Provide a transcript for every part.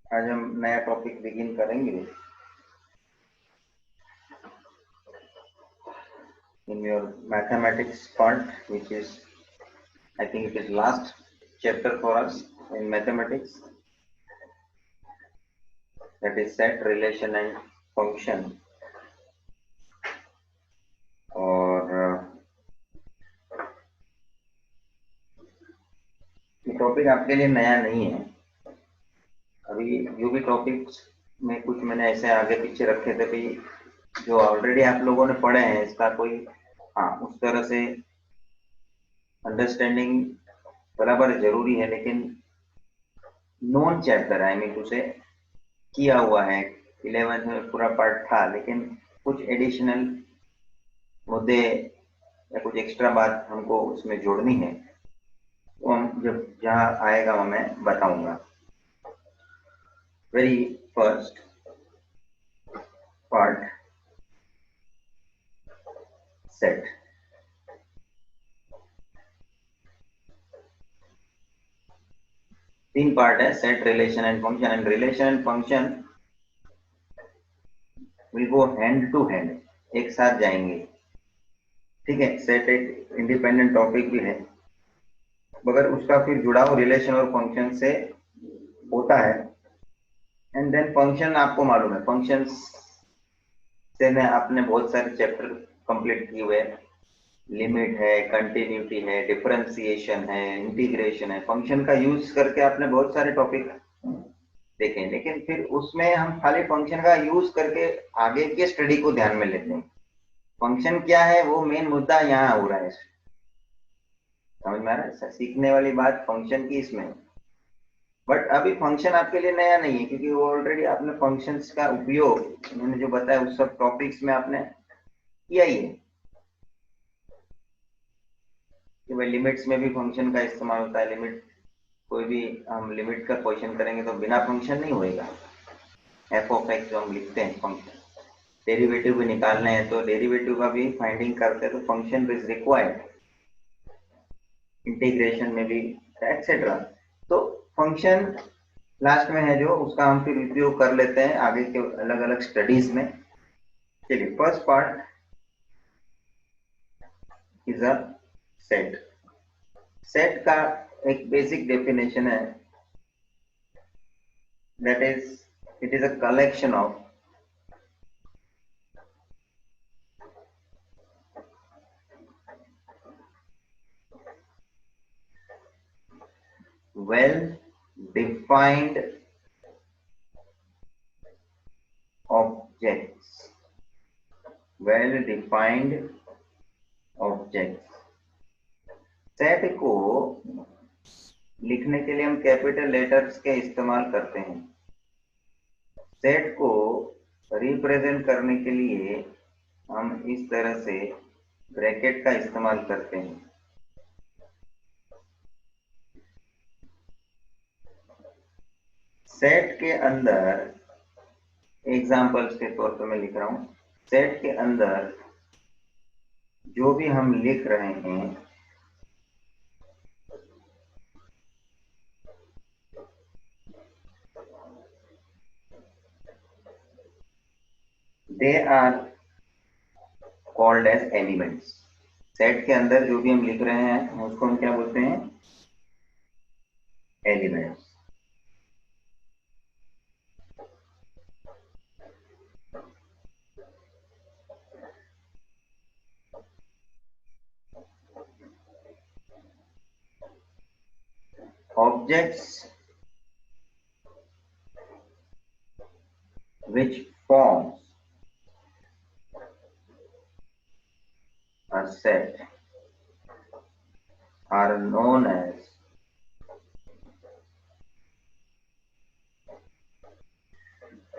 आज हम नया टॉपिक बिगिन करेंगे। In your mathematics part, which is, I think it is last chapter for us in mathematics, that is set, relation and function. और ये topic आपके लिए नया नहीं है। अभी जो भी टॉपिक्स में कुछ मैंने ऐसे आगे पीछे रखे थे भाई, जो ऑलरेडी आप लोगों ने पढ़े हैं, इसका कोई उस तरह से अंडरस्टैंडिंग बराबर जरूरी है, लेकिन non chapter I mean two से किया हुआ है। 11th में पूरा पार्ट था, लेकिन कुछ एडिशनल मुद्दे या कुछ एक्स्ट्रा बात हमको उसमें जोड़नी है, वो हम जब जहाँ आएगा वो मैं बताऊंगा। Very first part, set. तीन पार्ट है, set, relation and function. And relation and function will go hand to hand, एक साथ जाएंगे। ठीक है, सेट एक इंडिपेंडेंट टॉपिक भी है, मगर उसका फिर जुड़ाव रिलेशन और फंक्शन से होता है। एंड देन फंक्शन, आपको मालूम है फंक्शन से ने आपने बहुत सारे चैप्टर कंप्लीट किए हुए। लिमिट है, कंटिन्यूटी है, डिफरेंशिएशन है, इंटीग्रेशन है। फंक्शन का यूज करके आपने बहुत सारे टॉपिक देखे, लेकिन फिर उसमें हम खाली फंक्शन का यूज करके आगे के स्टडी को ध्यान में लेते हैं। फंक्शन क्या है वो मेन मुद्दा यहाँ हो रहा है। समझ में आ रहा है? सीखने वाली बात फंक्शन की इसमें। बट अभी फंक्शन आपके लिए नया नहीं है, क्योंकि वो ऑलरेडी आपने फंक्शंस का उपयोग मैंने जो बताया उस सब टॉपिक्स में आपने किया ही है कि भाई लिमिट्स में भी फंक्शन का इस्तेमाल होता है। लिमिट, कोई भी हम लिमिट का क्वेश्चन करेंगे तो बिना फंक्शन नहीं होएगा। एफ ऑफ एक्स जो हम लिखते हैं फंक्शन, डेरिवेटिव भी निकालने हैं तो डेरिवेटिव का भी फाइंडिंग करते हैं तो फंक्शन इज रिक्वायर्ड, इंटीग्रेशन में भी एक्सेट्रा। तो फंक्शन लास्ट में है जो, उसका हम फिर उपयोग कर लेते हैं आगे के अलग अलग स्टडीज में। चलिए, first part is a set. Set का एक बेसिक डेफिनेशन है, that is it is a collection of well defined objects, well defined objects। Set को लिखने के लिए हम कैपिटल लेटर्स के इस्तेमाल करते हैं। सेट को रिप्रेजेंट करने के लिए हम इस तरह से ब्रैकेट का इस्तेमाल करते हैं। सेट के अंदर, एग्जाम्पल्स के तौर पर मैं लिख रहा हूं, सेट के अंदर जो भी हम लिख रहे हैं they are called as elements. Set के अंदर जो भी हम लिख रहे हैं उसको हम क्या बोलते हैं? Elements. Objects which forms a set are known as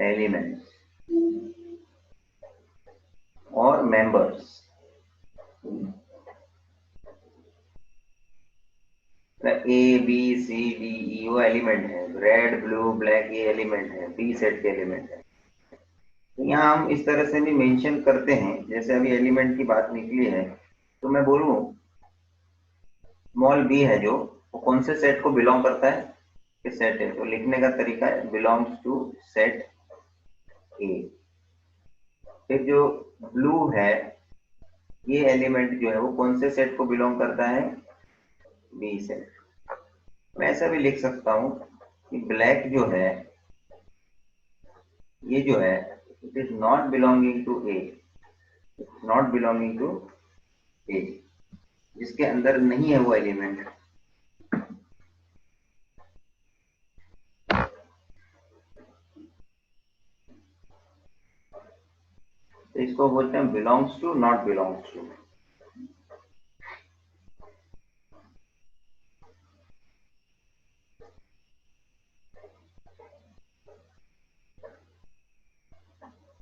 elements or members। A B C D E वो एलिमेंट है, रेड ब्लू ब्लैक ये एलिमेंट है, बी सेट के एलिमेंट है। तो यहाँ हम इस तरह से भी मेंशन करते हैं, जैसे अभी एलिमेंट की बात निकली है तो मैं बोलूं स्मॉल बी है जो, वो कौन से सेट को बिलोंग करता है? कि सेट है, तो लिखने का तरीका है बिलोंग्स टू सेट ए। फिर जो ब्लू है, ये एलिमेंट जो है वो कौन से सेट को बिलोंग करता है? B set. मैं ऐसा भी लिख सकता हूं कि ब्लैक जो है, ये जो है, it is not belonging to A, not belonging to A, जिसके अंदर नहीं है वो एलिमेंट। तो इसको बोलते हैं belongs to, not belongs to.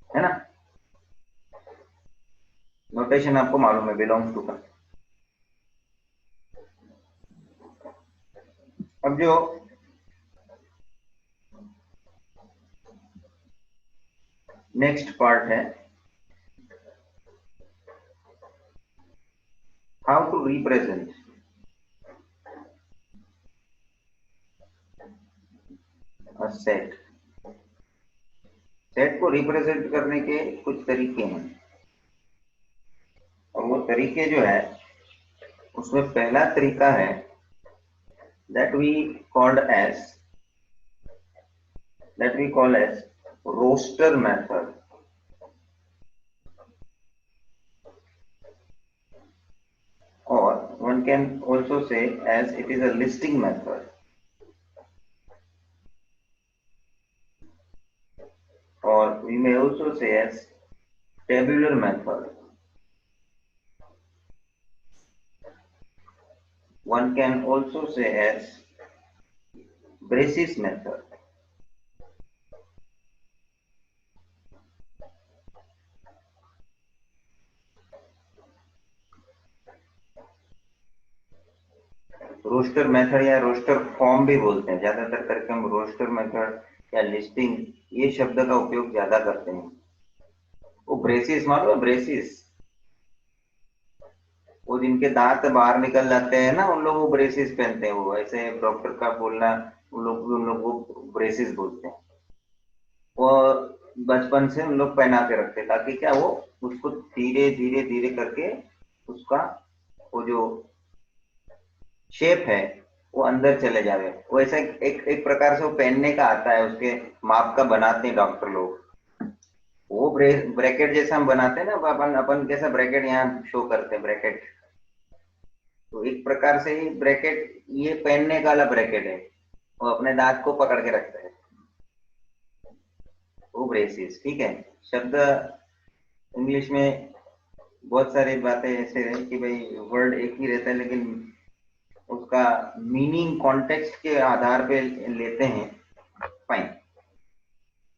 है ना? नोटेशन आपको मालूम है बिलोंग्स टू का। अब जो नेक्स्ट पार्ट है, how to represent a set. Set को रिप्रेजेंट करने के कुछ तरीके हैं, और वो तरीके जो है, उसमें पहला तरीका है that we called as that we call as roster method, or one can also say as it is a listing method, or we may also say as tabular method. One can also say as braces method. Roster method या roster form भी बोलते हैं, ज्यादातर करके हम roster method या listing, ये शब्द का उपयोग ज्यादा करते हैं। वो ब्रेसिस मालूम है? ब्रेसिस, वो जिनके दांत बाहर निकल जाते हैं ना, उन लोग वो ब्रेसिस पहनते हैं। वो ऐसे डॉक्टर का बोलना, उन लोग वो ब्रेसिस बोलते हैं। वो बचपन से उन लोग पहना के रखते हैं, ताकि क्या, वो उसको धीरे धीरे धीरे करके उसका वो जो शेप है वो अंदर चले जावे। वो ऐसा एक प्रकार से वो पहनने का आता है, उसके माप का बनाते हैं डॉक्टर लोग। वो ब्रैकेट जैसा हम बनाते हैं ना, अपन अपन कैसा ब्रैकेट यहाँ शो करते हैं, ब्रैकेट। तो एक प्रकार से ही ब्रैकेट, ये पहनने का वाला ब्रैकेट है, वो अपने दांत को पकड़ के रखता है, वो ब्रेसिस। ठीक है। शब्द इंग्लिश में बहुत सारी बातें ऐसे हैं कि भाई वर्ड एक ही रहता है, लेकिन उसका मीनिंग कॉन्टेक्स्ट के आधार पे लेते हैं। फाइन,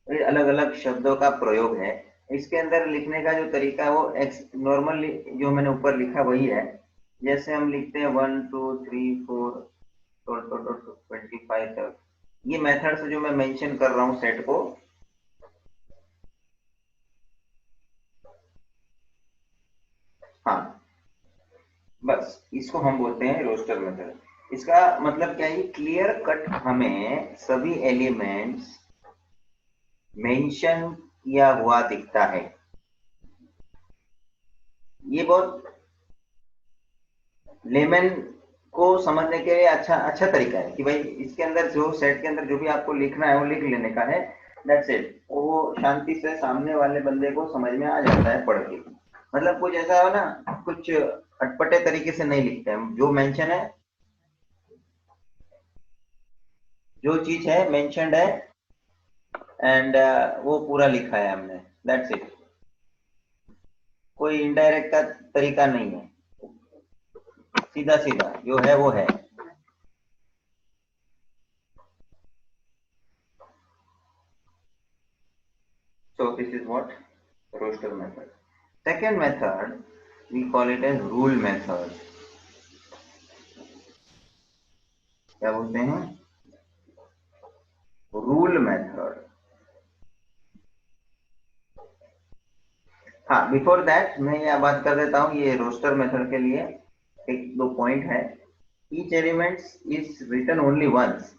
ये अलग अलग शब्दों का प्रयोग है। इसके अंदर लिखने का जो तरीका है वो नॉर्मली जो मैंने ऊपर लिखा वही है। जैसे हम लिखते हैं 1 2 3 4 25 तक, ये मेथड से जो मैं मेंशन कर रहा हूँ सेट को, हाँ, बस इसको हम बोलते हैं रोस्टर मेथड। इसका मतलब क्या है? क्लियर कट हमें सभी एलिमेंट्स मेंशन किया हुआ दिखता है। ये बहुत लेमन को समझने के लिए अच्छा अच्छा तरीका है कि भाई इसके अंदर जो सेट के अंदर जो भी आपको लिखना है वो लिख लेने का है, दैट्स इट। वो शांति से सामने वाले बंदे को समझ में आ जाता है पढ़ के। मतलब कुछ ऐसा हो ना, कुछ अटपटे तरीके से नहीं लिखते हैं। जो मेंशन है, जो चीज है मेंशनड है, एंड वो पूरा लिखा है हमने, दैट्स इट। कोई इनडायरेक्ट का तरीका नहीं है, सीधा सीधा जो है वो है। So this is what roster method. Second method, we call it as rule method. क्या बोलते हैं? Rule method. हाँ, बिफोर दैट मैं यह बात कर देता हूँ, ये रोस्टर मेथड के लिए एक दो पॉइंट है। Each elements is written only once.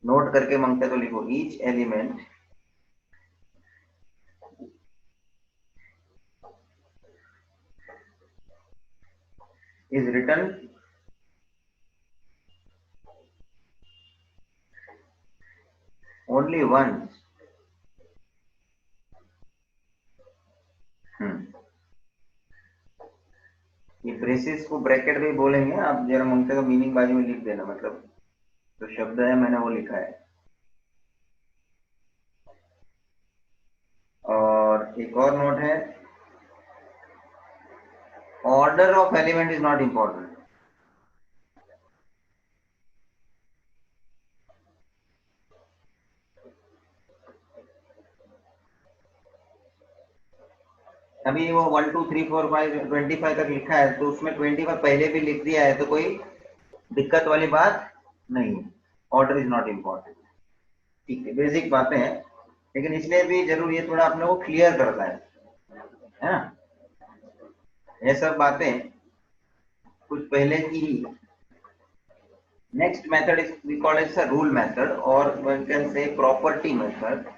Note करके मांगते तो लिखो, each element is written only once. ये ब्रेसिस को ब्रैकेट भी बोलेंगे, आप जरा मांगते तो मीनिंग बाजू में लिख देना, मतलब जो शब्द है मैंने वो लिखा है। और एक और नोट है, order of element is not important. अभी वो 1 2 3 4 5 25 तक लिखा है, तो उसमें 25 पहले भी लिख दिया है, तो कोई दिक्कत वाली बात नहीं है। ऑर्डर इज नॉट इंपॉर्टेंट, ठीक है, बेसिक बातें हैं, लेकिन इसलिए भी जरूरी है थोड़ा अपने को क्लियर करना है ना। ये सब बातें कुछ पहले की ही। Next method is we call it's a rule method, और one can say property method,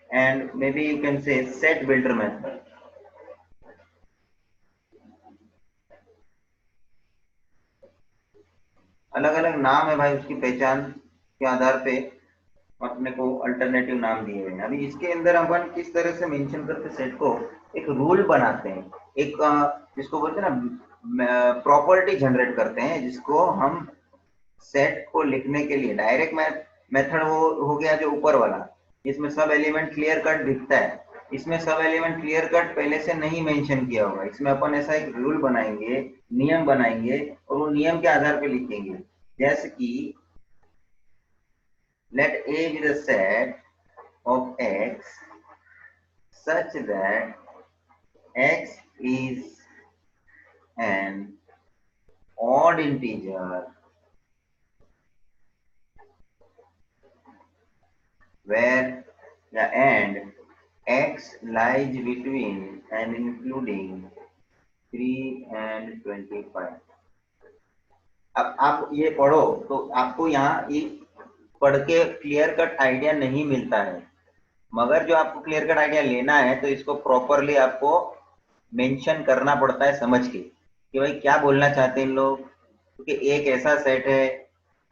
and maybe you can say set builder method. अलग अलग नाम है भाई, उसकी पहचान के आधार पे अपने को अल्टरनेटिव नाम दिए हुए हैं। अभी इसके अंदर अपन किस तरह से मेंशन करते सेट को, एक रूल बनाते हैं, एक जिसको बोलते हैं ना प्रॉपर्टी जनरेट करते हैं, जिसको हम सेट को लिखने के लिए डायरेक्ट मेथड वो हो गया जो ऊपर वाला, इसमें सब एलिमेंट क्लियर कट दिखता है। इसमें सब एलिमेंट क्लियर कट पहले से नहीं मेंशन किया होगा, इसमें अपन ऐसा एक रूल बनाएंगे, नियम बनाएंगे, और वो नियम के आधार पे लिखेंगे। जैसे कि let A be the set of X such that X is an odd integer where the and X lies between and including 3 and 25। अब आप ये पढ़ो तो आपको यहाँ ये पढ़ के क्लियर कट आइडिया नहीं मिलता है, मगर जो आपको क्लियर कट आइडिया लेना है तो इसको प्रॉपरली आपको मेंशन करना पड़ता है समझ के कि भाई क्या बोलना चाहते हैं इन लोग। क्योंकि एक ऐसा सेट है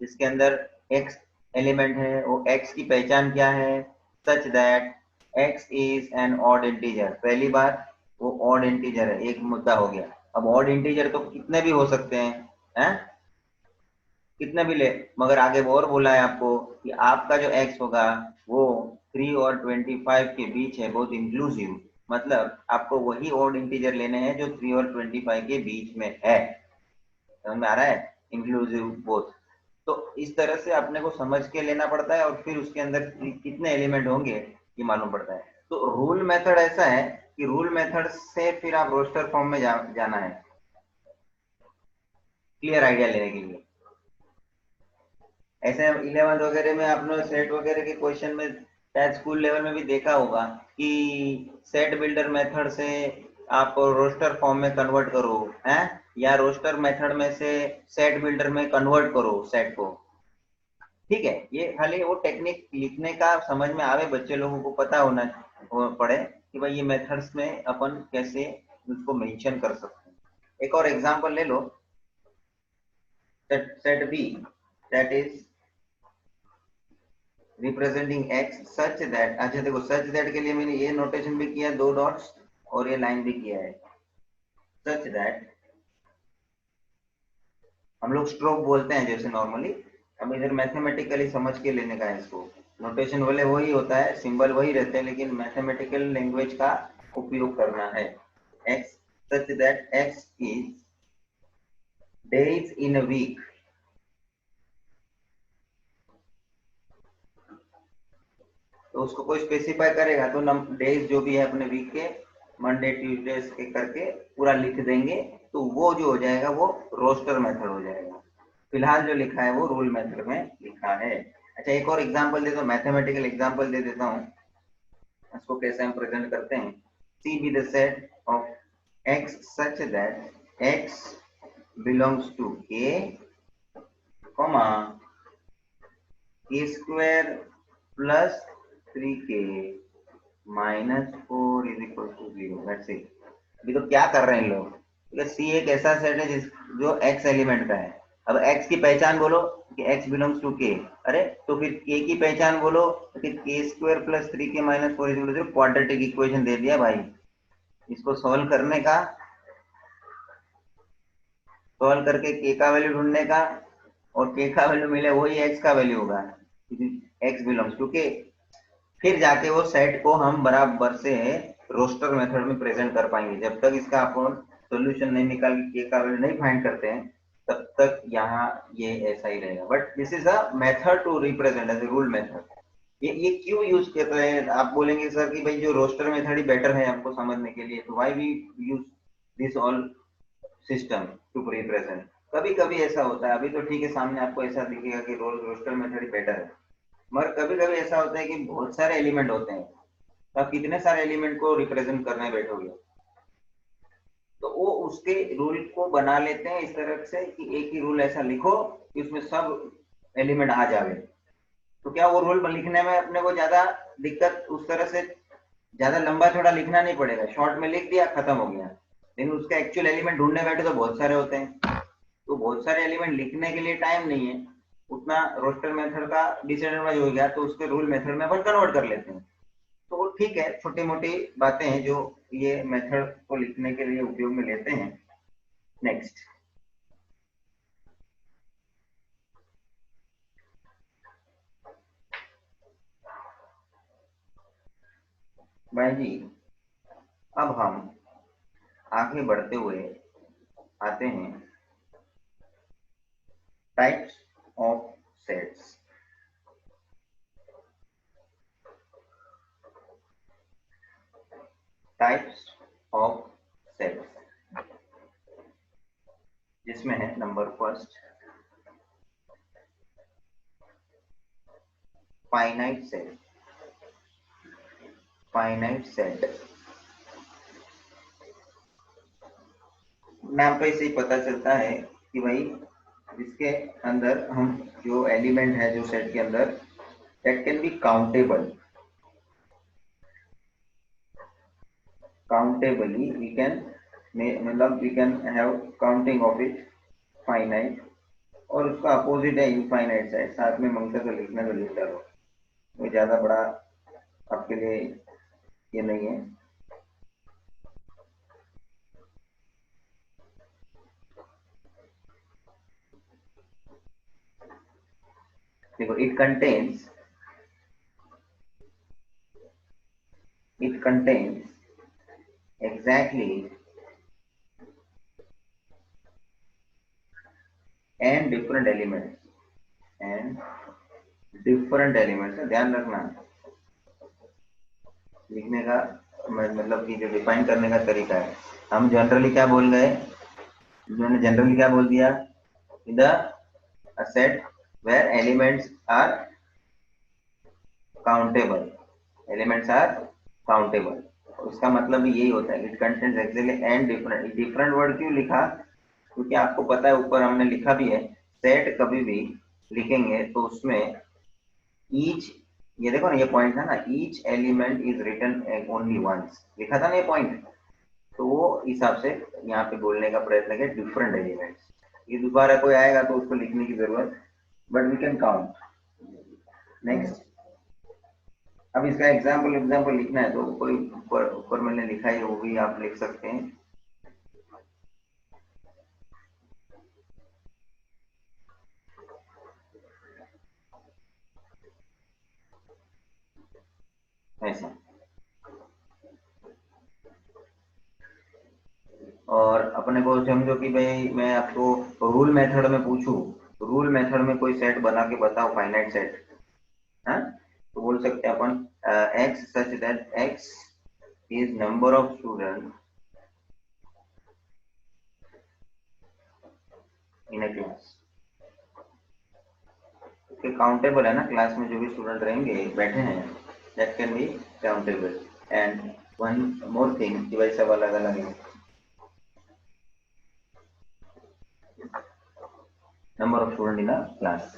जिसके अंदर x एलिमेंट है, वो x की पहचान क्या है, सच that x is an odd integer. पहली बात वो ऑड इंटीजर है, एक मुद्दा हो गया। अब ऑड इंटीजर तो कितने भी हो सकते हैं, कितने भी ले, मगर आगे वो और बोला है आपको कि आपका जो x होगा वो 3 और 25 के बीच है, बहुत इंक्लूसिव, मतलब आपको वही ऑड इंटीजर लेने हैं जो 3 और 25 के बीच में है। समझ में आ रहा है, इंक्लूसिव बोथ। तो इस तरह से अपने को समझ के लेना पड़ता है, और फिर उसके अंदर कितने एलिमेंट होंगे ये मालूम पड़ता है। तो रूल मेथड ऐसा है कि रूल मेथड से फिर आप रोस्टर फॉर्म में जाना है क्लियर आइडिया लेने के लिए। ऐसे 11th वगैरह में आपने सेट वगैरह के क्वेश्चन में शायद स्कूल लेवल में भी देखा होगा कि सेट बिल्डर मेथड से आप रोस्टर फॉर्म में कन्वर्ट करो, हैं, या रोस्टर मेथड में से सेट बिल्डर में कन्वर्ट करो सेट को। ठीक है, ये खाली वो टेक्निक लिखने का समझ में आवे, बच्चे लोगों को पता होना पड़े कि भाई ये मेथड्स में अपन कैसे उसको मेंशन कर सकते हैं। एक और एग्जांपल ले लो, set B that is representing x such that, अच्छा देखो सच दैट के लिए मैंने ये नोटेशन भी किया, 2 डॉट्स, और ये लाइन भी किया है, सच दैट हम लोग स्ट्रोक बोलते हैं जैसे नॉर्मली। अब इधर मैथमेटिकली समझ के लेने का है इसको, नोटेशन वाले वही होता है, सिंबल वही रहते हैं, लेकिन मैथमेटिकल लैंग्वेज का उपयोग करना है। x such that x is days in a week, तो उसको कोई स्पेसिफाई करेगा तो डेज जो भी है अपने वीक के, मंडे ट्यूसडे के करके पूरा लिख देंगे, तो वो जो हो जाएगा वो रोस्टर मेथड हो जाएगा। फिलहाल जो लिखा है वो रूल मेथड में लिखा है। अच्छा एक और एग्जांपल दे दो, मैथमेटिकल एग्जांपल दे देता हूँ, इसको कैसे हम प्रेजेंट करते हैं। C be the set of x such that x belongs to k, comma k square plus 3k minus 4 is equal to 0. That's it. अभी तो क्या कर रहे हैं लोग, ठीक है। सी एक ऐसा सेट है जो x एलिमेंट का है। अब x की पहचान बोलो कि x बिलोंग्स टू k, अरे तो फिर k की पहचान बोलो तो फिर k square plus 3k minus 4 is equal to quadratic equation दे दिया भाई। इसको सॉल्व करने का, सॉल्व करके k का वैल्यू ढूंढने का, और k का वैल्यू मिले वही x का वैल्यू होगा, x बिलोंग्स टू k। फिर जाके वो सेट को हम बराबर से रोस्टर मेथड में प्रेजेंट कर पाएंगे। जब तक इसका अपन सॉल्यूशन नहीं निकाल के का वैल्यू नहीं फाइंड करते हैं तब तक यहाँ ये ऐसा ही रहेगा। But this is a method to represent as a rule method. ये क्यों यूज करते हैं आप बोलेंगे सर कि भाई जो रोस्टर मेथड ही बेटर है हमको समझने के लिए, तो why we use this all system to represent. कभी कभी ऐसा होता है, अभी तो ठीक है सामने आपको ऐसा दिखेगा कि रोस्टर मेथड ही बेटर है, मगर कभी कभी ऐसा होता है कि बहुत सारे एलिमेंट होते हैं, तो आप कितने सारे एलिमेंट को रिप्रेजेंट करने बैठोगे, तो वो उसके रूल को बना लेते हैं इस तरह से कि एक ही रूल ऐसा लिखो कि उसमें सब एलिमेंट आ जावे। तो क्या वो रूल लिखने में अपने को ज्यादा दिक्कत, उस तरह से ज्यादा लंबा चौड़ा लिखना नहीं पड़ेगा, शॉर्ट में लिख दिया खत्म हो गया। लेकिन उसका एक्चुअल एलिमेंट ढूंढने बैठे तो बहुत सारे होते हैं, तो बहुत सारे एलिमेंट लिखने के लिए टाइम नहीं है उतना। रोस्टर मेथड का डिसएडवांटेज हो गया तो उसके रूल मेथड में अपन कन्वर्ट कर लेते हैं। तो ठीक है, छोटी मोटी बातें हैं जो ये मेथड को लिखने के लिए उपयोग में लेते हैं। नेक्स्ट भाई जी, अब हम आगे बढ़ते हुए आते हैं types of sets. Types of sets जिसमें है number first finite set. Finite set नाम पे से ही पता चलता है कि भाई जिसके अंदर हम जो एलिमेंट है जो सेट के अंदर, that can be countable, countably we can मतलब we can have counting of it finite, और उसका अपोजिट है इनफाइनाइट सेट। साथ में मंगता तो लिखना तो लिखता रहो, वो ज्यादा बड़ा आपके लिए ये नहीं है। देखो it contains exactly and different elements ध्यान रखना लिखने का, मतलब कि जो डिफाइन करने का तरीका है। हम जनरली क्या बोल गए, मैंने जनरली क्या बोल दिया, the set where elements are countable, elements are countable. उसका मतलब यही होता है, it contains actually and different. Different word क्यों लिखा, क्योंकि आपको पता है ऊपर हमने लिखा भी है, सेट कभी भी लिखेंगे तो उसमें ईच, ये देखो ना ये पॉइंट था ना, each element is written only once, लिखा था ना ये पॉइंट। तो वो हिसाब से यहाँ पे बोलने का प्रयत्न किया डिफरेंट एलिमेंट्स। ये दोबारा कोई आएगा तो उसको लिखने की जरूरत, but we can count. Next, अब इसका एग्जाम्पल लिखना है तो कोई ऊपर मैंने लिखा है वो भी आप लिख सकते हैं। ऐसा, और अपने को समझो कि भाई मैं आपको रूल मेथड में पूछूं, रूल मेथड में कोई सेट बना के बताओ फाइनाइट सेट, हाँ, तो बोल सकते हैं अपन x such that x is number of student in a class. Countable है ना, क्लास में जो भी स्टूडेंट रहेंगे बैठे हैं, that can be countable. And one more thing कि भाई सब अलग अलग है, number of student in a class.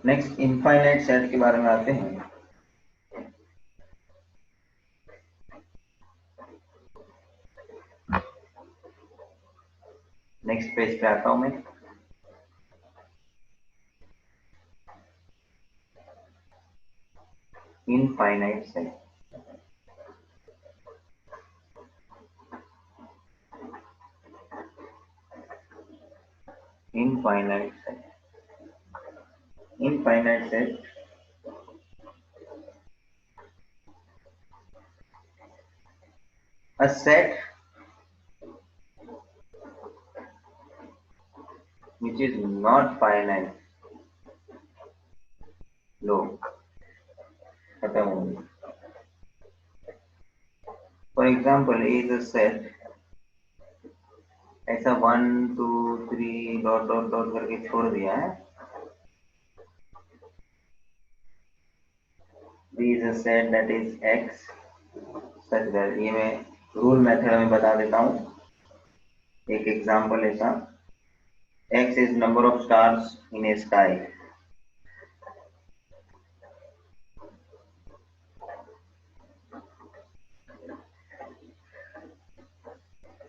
Next infinite set के बारे में आते हैं। नेक्स्ट पेज पे आता हूं मैं। Infinite set, infinite set, infinite set a set which is not finite। लो खत्म हो गई। For example is a set, ऐसा 1 2 3 डॉट डॉट डॉट करके छोड़ दिया है। Is a set that is x such that, ये मैं रूल मेथड में बता देता हूँ। एक एग्जाम्पल ऐसा, x is number of stars in a sky।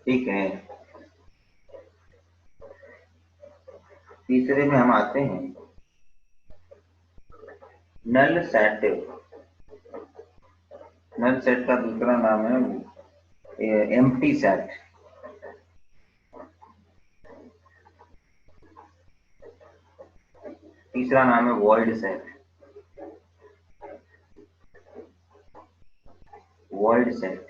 ठीक है, तीसरे में हम आते हैं नल सेट। नल सेट का दूसरा नाम है एम्प्टी सेट। तीसरा नाम है वॉइड सेट। वॉइड सेट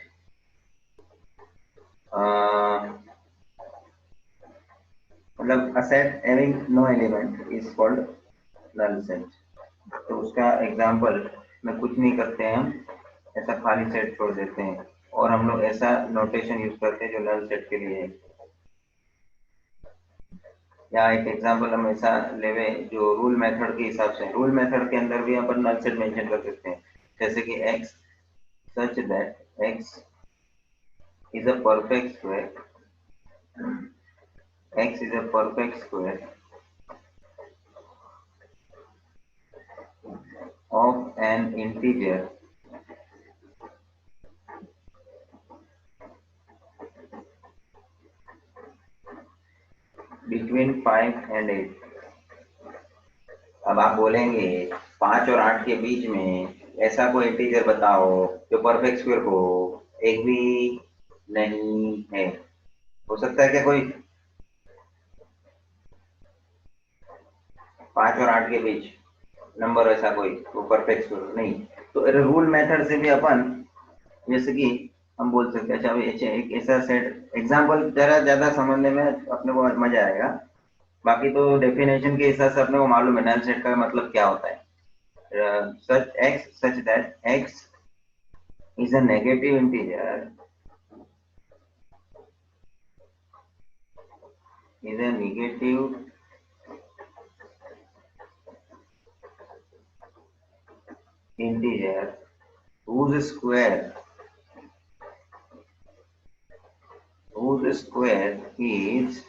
मतलब a set having no element is called null set। तो उसका एग्जांपल में कुछ नहीं करते हैं, हम ऐसा खाली सेट छोड़ देते हैं और हम लोग ऐसा नोटेशन यूज करते हैं जो नल सेट के लिए है। या एक एग्जांपल हम ऐसा लेवे जो रूल मेथड के हिसाब से, रूल मेथड के अंदर भी अपन नल सेट मेंशन कर सकते हैं, जैसे कि x such that x is a perfect square, x is a perfect square of an integer between 5 and 8। अब आप बोलेंगे 5 और 8 के बीच में ऐसा कोई इंटीजर बताओ जो परफेक्ट स्क्वायर हो। एक भी नहीं है। हो सकता है क्या कोई 5 और 8 के बीच नंबर ऐसा कोई वो परफेक्ट स्क्वायर नहीं। तो रूल मेथड से भी अपन जैसे कि हम बोल सकते हैं, अच्छा एक ऐसा सेट एग्जांपल जरा ज्यादा समझने में अपने को मजा आएगा। बाकी तो डेफिनेशन के हिसाब से अपने को मालूम है नल सेट का मतलब क्या होता है। such that x is a negative integer, is a negative integer whose square is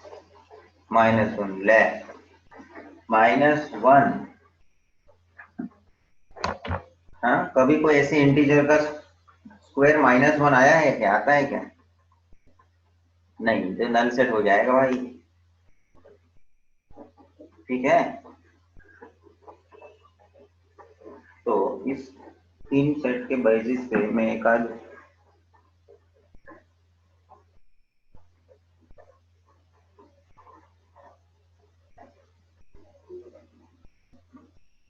-1। ले -1, हाँ कभी कोई ऐसे इंटीजर का स्क्वायर -1 आया है क्या? आता है क्या? नहीं, तो नल सेट हो जाएगा भाई। ठीक है, तो इस तीन सेट के बेसिस पे मैं एक आध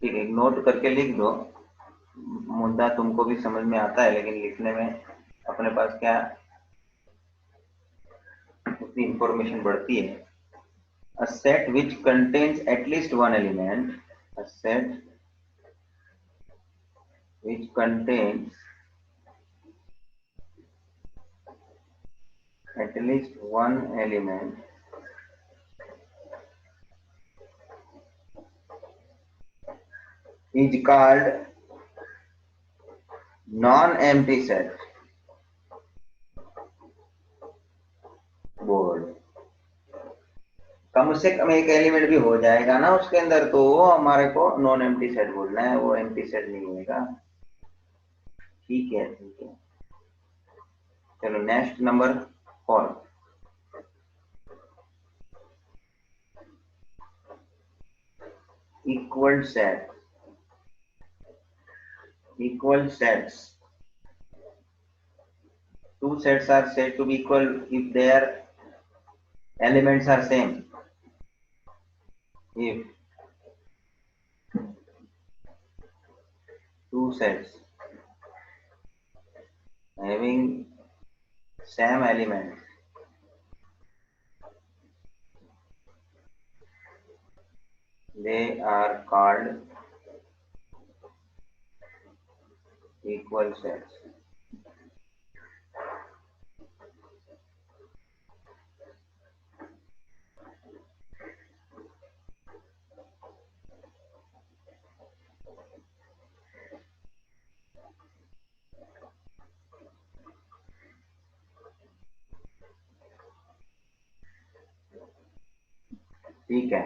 ठीक है नोट करके लिख दो। मुद्दा तुमको भी समझ में आता है, लेकिन लिखने में अपने पास क्या उतनी इंफॉर्मेशन बढ़ती है। A set which contains at least one element, a set which contains at least one element is called non-empty set। बोर्ड कम से कम एक एलिमेंट भी हो जाएगा ना उसके अंदर, तो वो हमारे को नॉन एम्प्टी सेट बोलना है, वो एम्प्टी सेट नहीं होगा। ठीक है ठीक है। चलो next number 4, equal set. equal sets, two sets are said to be equal if their elements are same. If two sets having same elements, they are called equal sets. ठीक है।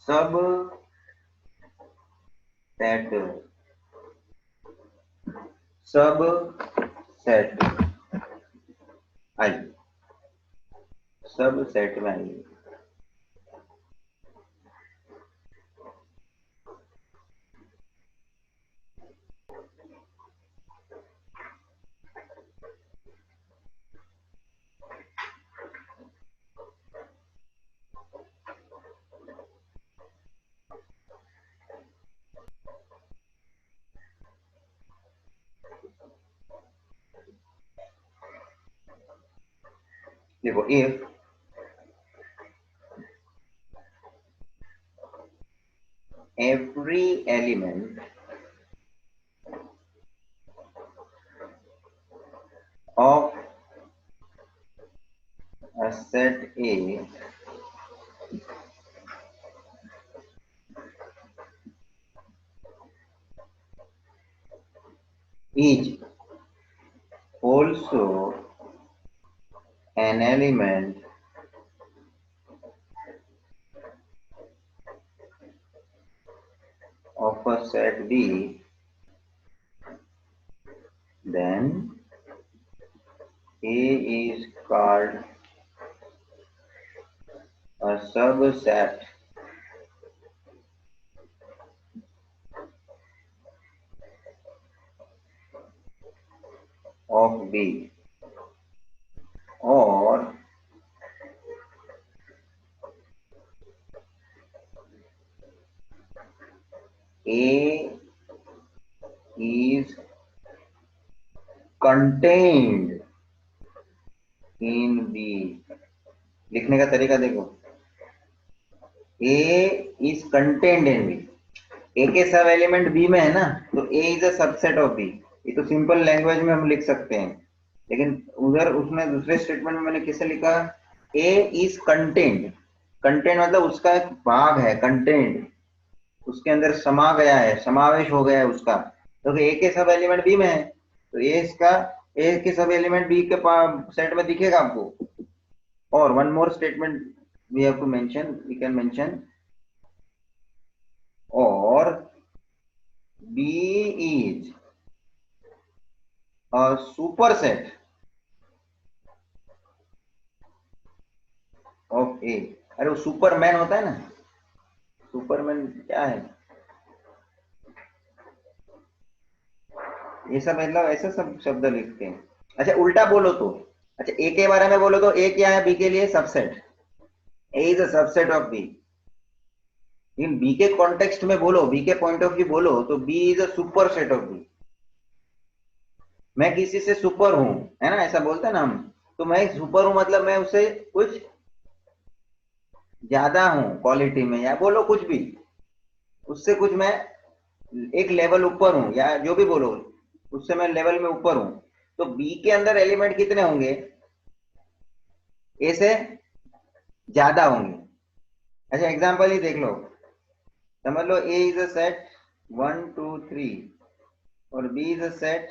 सब सेट, सब सेट आई, सब set में आई। देखो, if every element of a set A is also an element of a set B, then A is called a subset of B, or A is contained in B। लिखने का तरीका देखो, A is contained in B। A के सब element B में है ना, तो A is a subset of B। ये तो सिंपल लैंग्वेज में हम लिख सकते हैं, लेकिन उधर उसने दूसरे स्टेटमेंट में मैंने किसे लिखा, A is contained। कंटेंट मतलब उसका एक भाग है, कंटेंट उसके अंदर समा गया है, समावेश हो गया है उसका। तो ए के सब एलिमेंट बी में है, तो ए इसका ए के सब एलिमेंट बी के सेट में दिखेगा आपको। और one more statement we have to mention, we can mention, और B is a superset of A. अरे वो सुपरमैन होता है ना, सुपरमैन क्या है, ये सब मतलब ऐसे सब शब्द लिखते हैं। अच्छा उल्टा बोलो तो, अच्छा ए के बारे में बोलो तो ए क्या है, बी के लिए subset, A is a subset of B. In B के कॉन्टेक्स्ट में बोलो, बी के पॉइंट ऑफ व्यू बोलो, तो B is a super set of B. मैं किसी से सुपर हूं, है ना, ऐसा बोलते हैं ना हम, तो मैं सुपर हूं मतलब मैं उससे कुछ ज्यादा हूं क्वालिटी में, या बोलो कुछ भी, उससे कुछ मैं एक लेवल ऊपर हूं, या जो भी बोलो, उससे मैं लेवल में ऊपर हूं। तो बी के अंदर एलिमेंट कितने होंगे, ए से ज्यादा होंगे। अच्छा एग्जांपल ही देख लो, समझ लो ए इज अ सेट 1 2 3, और बी इज अ सेट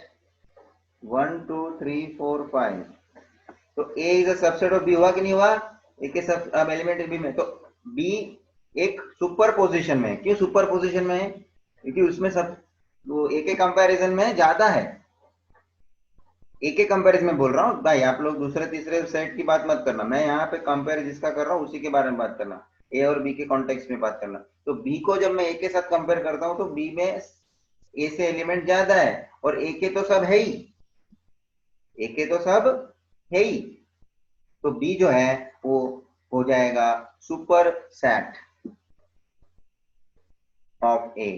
1 2 3 4 5, तो A is a subset of B, हुआ कि नहीं हुआ? ए के सब अब एलिमेंट बी में, तो बी एक सुपर पोजिशन में है। क्यों सुपर पोजिशन में है? क्योंकि उसमें सब वो ए के कंपैरिजन में ज्यादा है। एक एक कंपैरिजन में बोल रहा हूँ भाई, आप लोग दूसरे तीसरे सेट की बात मत करना, मैं यहाँ पे कंपेयर जिसका कर रहा हूँ उसी के बारे में बात करना, ए और बी के कॉन्टेक्स्ट में बात करना। तो बी को जब मैं ए के साथ कंपेयर करता हूँ तो बी में ए से एलिमेंट ज्यादा है, और ए के तो सब है ही, ए के तो सब है ही, तो बी जो है वो हो जाएगा सुपर सेट ऑफ ए।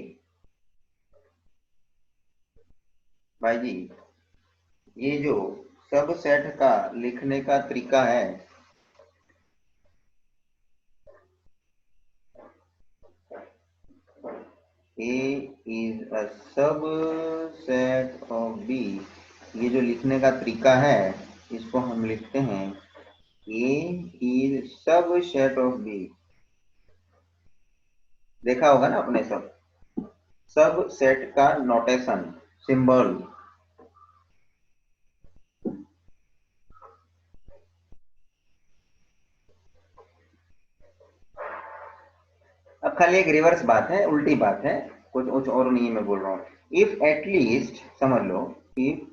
भाई जी, ये जो सब सेट का लिखने का तरीका है, A is a subset of B, ये जो लिखने का तरीका है इसको हम लिखते हैं A is subset of B। देखा होगा ना अपने सब सेट का नोटेशन, सिंबल। अब खाली एक रिवर्स बात है, उल्टी बात है, कुछ और नहीं मैं बोल रहा हूँ। इफ एटलीस्ट, समझ लो, इफ,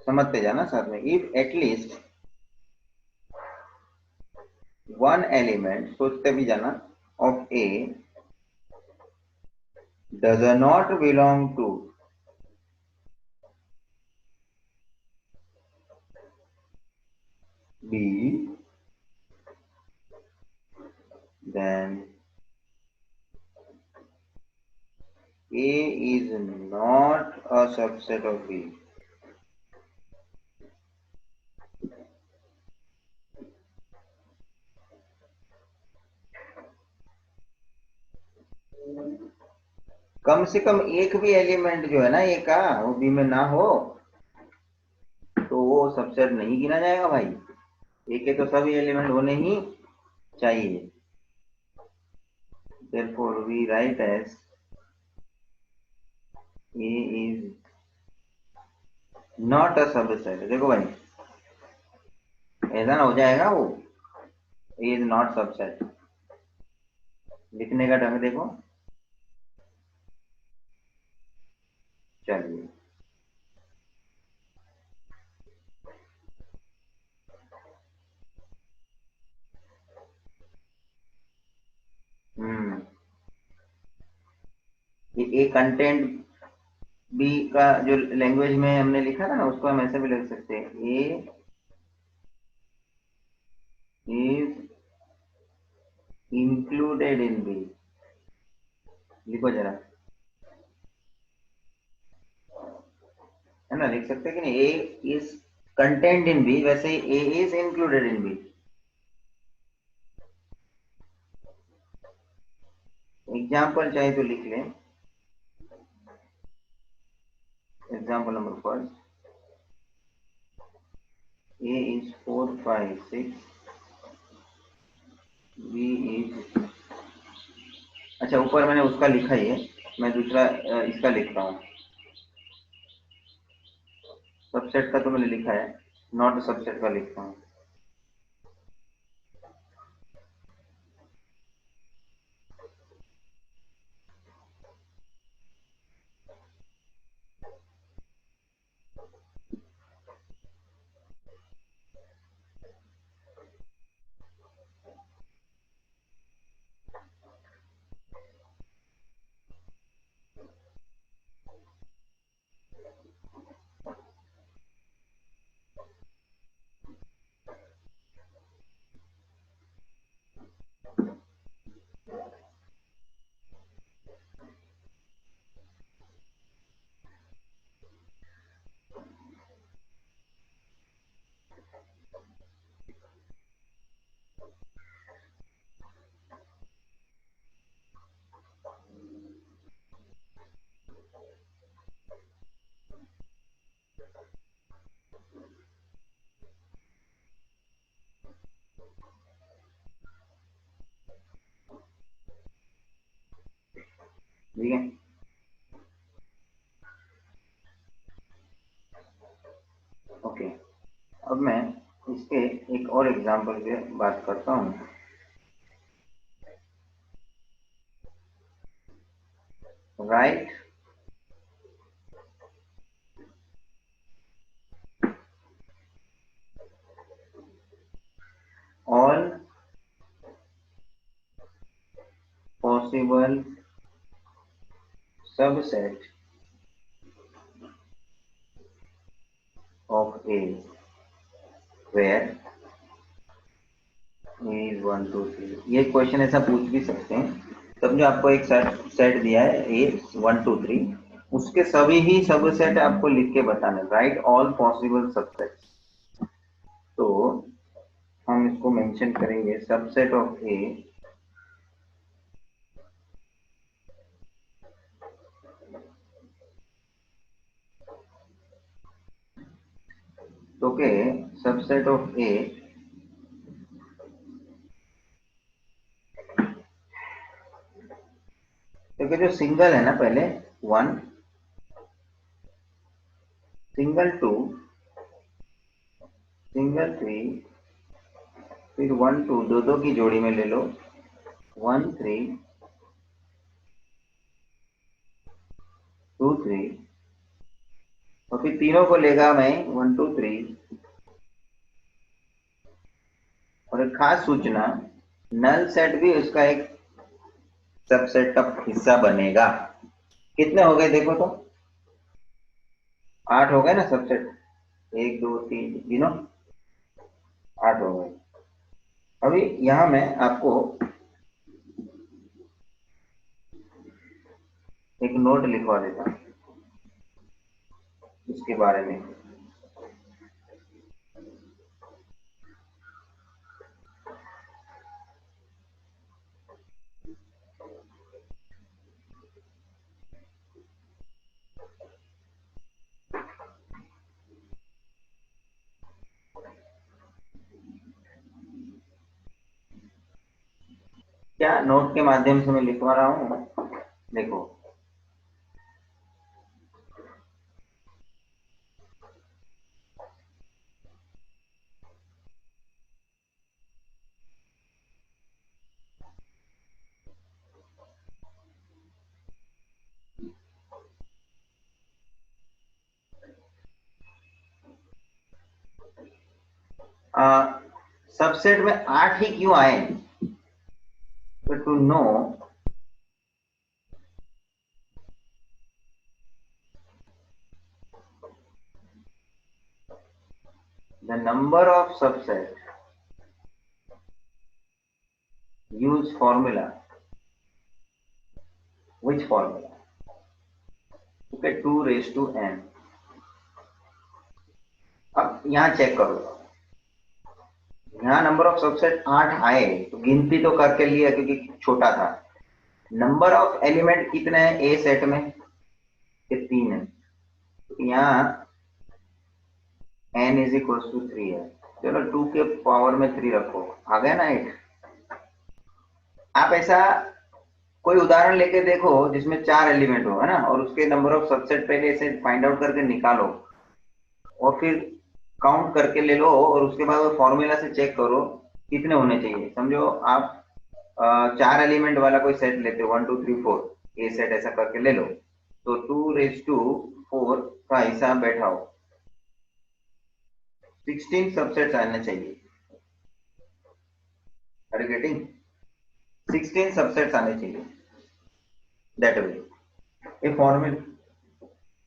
समझते जाना साथ में, इफ एटलीस्ट वन एलिमेंट, सोचते भी जाना, of A does not belong to B, then A is not a subset of B। कम से कम एक भी एलिमेंट जो है ना ए का, वो बी में ना हो तो वो सबसेट नहीं गिना जाएगा भाई। ए के तो सभी एलिमेंट होने ही चाहिए। therefore we write as A is not a subset। देखो भाई, ऐसा ना हो जाएगा वो, A is not subset। लिखने का ढंग देखो, चलिए। हम्म, ये ए कंटेंट बी का जो लैंग्वेज में हमने लिखा था ना, उसको हम ऐसे भी लिख सकते हैं, A is included in B. लिखो जरा, है ना, लिख सकते हैं कि नहीं, A is content in B, वैसे ही A is included in B. Example चाहे तो लिख लें, example number first, A is 4 5 6, B is, अच्छा ऊपर मैंने उसका लिखा ही है, मैं दूसरा इसका लिखता हूँ, सबसेट का तो मैंने लिखा है, नॉट सबसेट का लिखता हूँ। ठीक है, ओके, अब मैं इसके एक और एग्जांपल पे बात करता हूँ। Write all possible subset of A where is 1 2 3। ये क्वेश्चन ऐसा पूछ भी सकते हैं। समझो आपको एक सेट दिया है ए 1 2 3, उसके सभी ही सबसेट आपको लिख के बताना। राइट ऑल पॉसिबल सबसेट, तो हम इसको मेंशन करेंगे सबसेट ऑफ ए तो के सबसेट ऑफ ए क्योंकि जो सिंगल है ना, पहले 1 सिंगल 2 सिंगल 3, फिर 1 2 दो दो की जोड़ी में ले लो 1 3 2 3, और फिर तीनों को लेगा मैं 1 2 3। और एक खास सूचना, नल सेट भी उसका एक सबसेट का हिस्सा बनेगा। कितने हो गए देखो तो, 8 हो गए ना सबसेट, 1 2 3 गिनो, 8 हो गए। अभी यहां मैं आपको एक नोट लिखवा देता हूं इसके बारे में। क्या नोट के माध्यम से मैं लिखवा रहा हूं, देखो। सबसेट में 8 ही क्यों आए, तो to know the number of subset use formula, which formula, okay, 2 raised to n। अब यहां चेक करो, यहाँ नंबर ऑफ सबसेट 8 आए तो गिनती तो करके लिया क्योंकि छोटा था। नंबर ऑफ एलिमेंट कितने हैं ए सेट में, ये 3 है, तो यहाँ n इज इक्वल टू 3 है। चलो 2 के पावर में 3 रखो, आ गया ना 8। आप ऐसा कोई उदाहरण लेके देखो जिसमें 4 एलिमेंट हो, है ना, और उसके नंबर ऑफ सबसेट पहले ऐसे फाइंड आउट करके निकालो और फिर काउंट करके ले लो, और उसके बाद वो फॉर्मूला से चेक करो कितने होने चाहिए। समझो आप 4 एलिमेंट वाला कोई सेट लेते हो, 1 2 3 4, ए सेट ऐसा करके ले लो, तो 2 raised to 4 का हिसाब बैठाओ, 16 सबसेट्स आने चाहिए। आर यू गेटिंग, 16 सबसेट्स आने चाहिए। दैट वे ये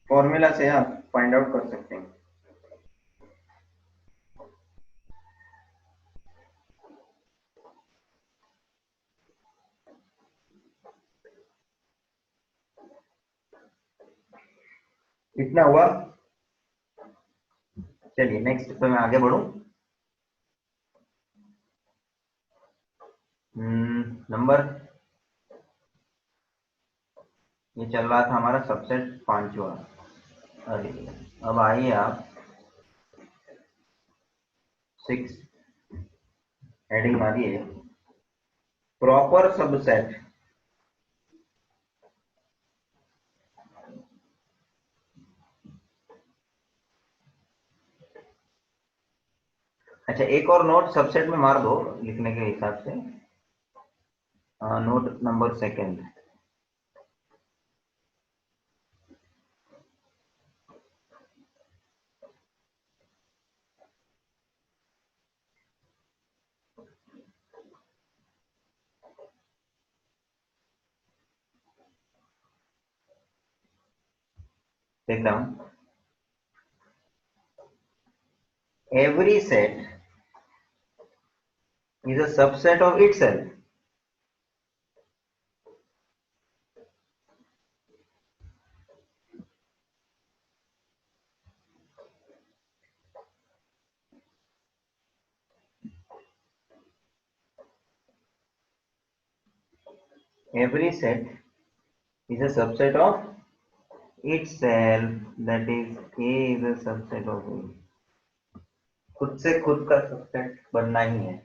फॉर्मूला से आप फाइंड आउट कर सकते हैं। इतना हुआ, चलिए नेक्स्ट पे मैं आगे बढ़ू। नंबर, ये चल रहा था हमारा सबसेट 5वां। अरे अब आइए आप 6 हेडिंग मारिए, प्रॉपर सबसेट अच्छा, एक और नोट सबसेट में मार दो लिखने के हिसाब से। Note number second, take down. Every set is a subset of itself. Every set is a subset of itself, that is A is a subset of A. खुद से खुद का सबसेट बनना ही है,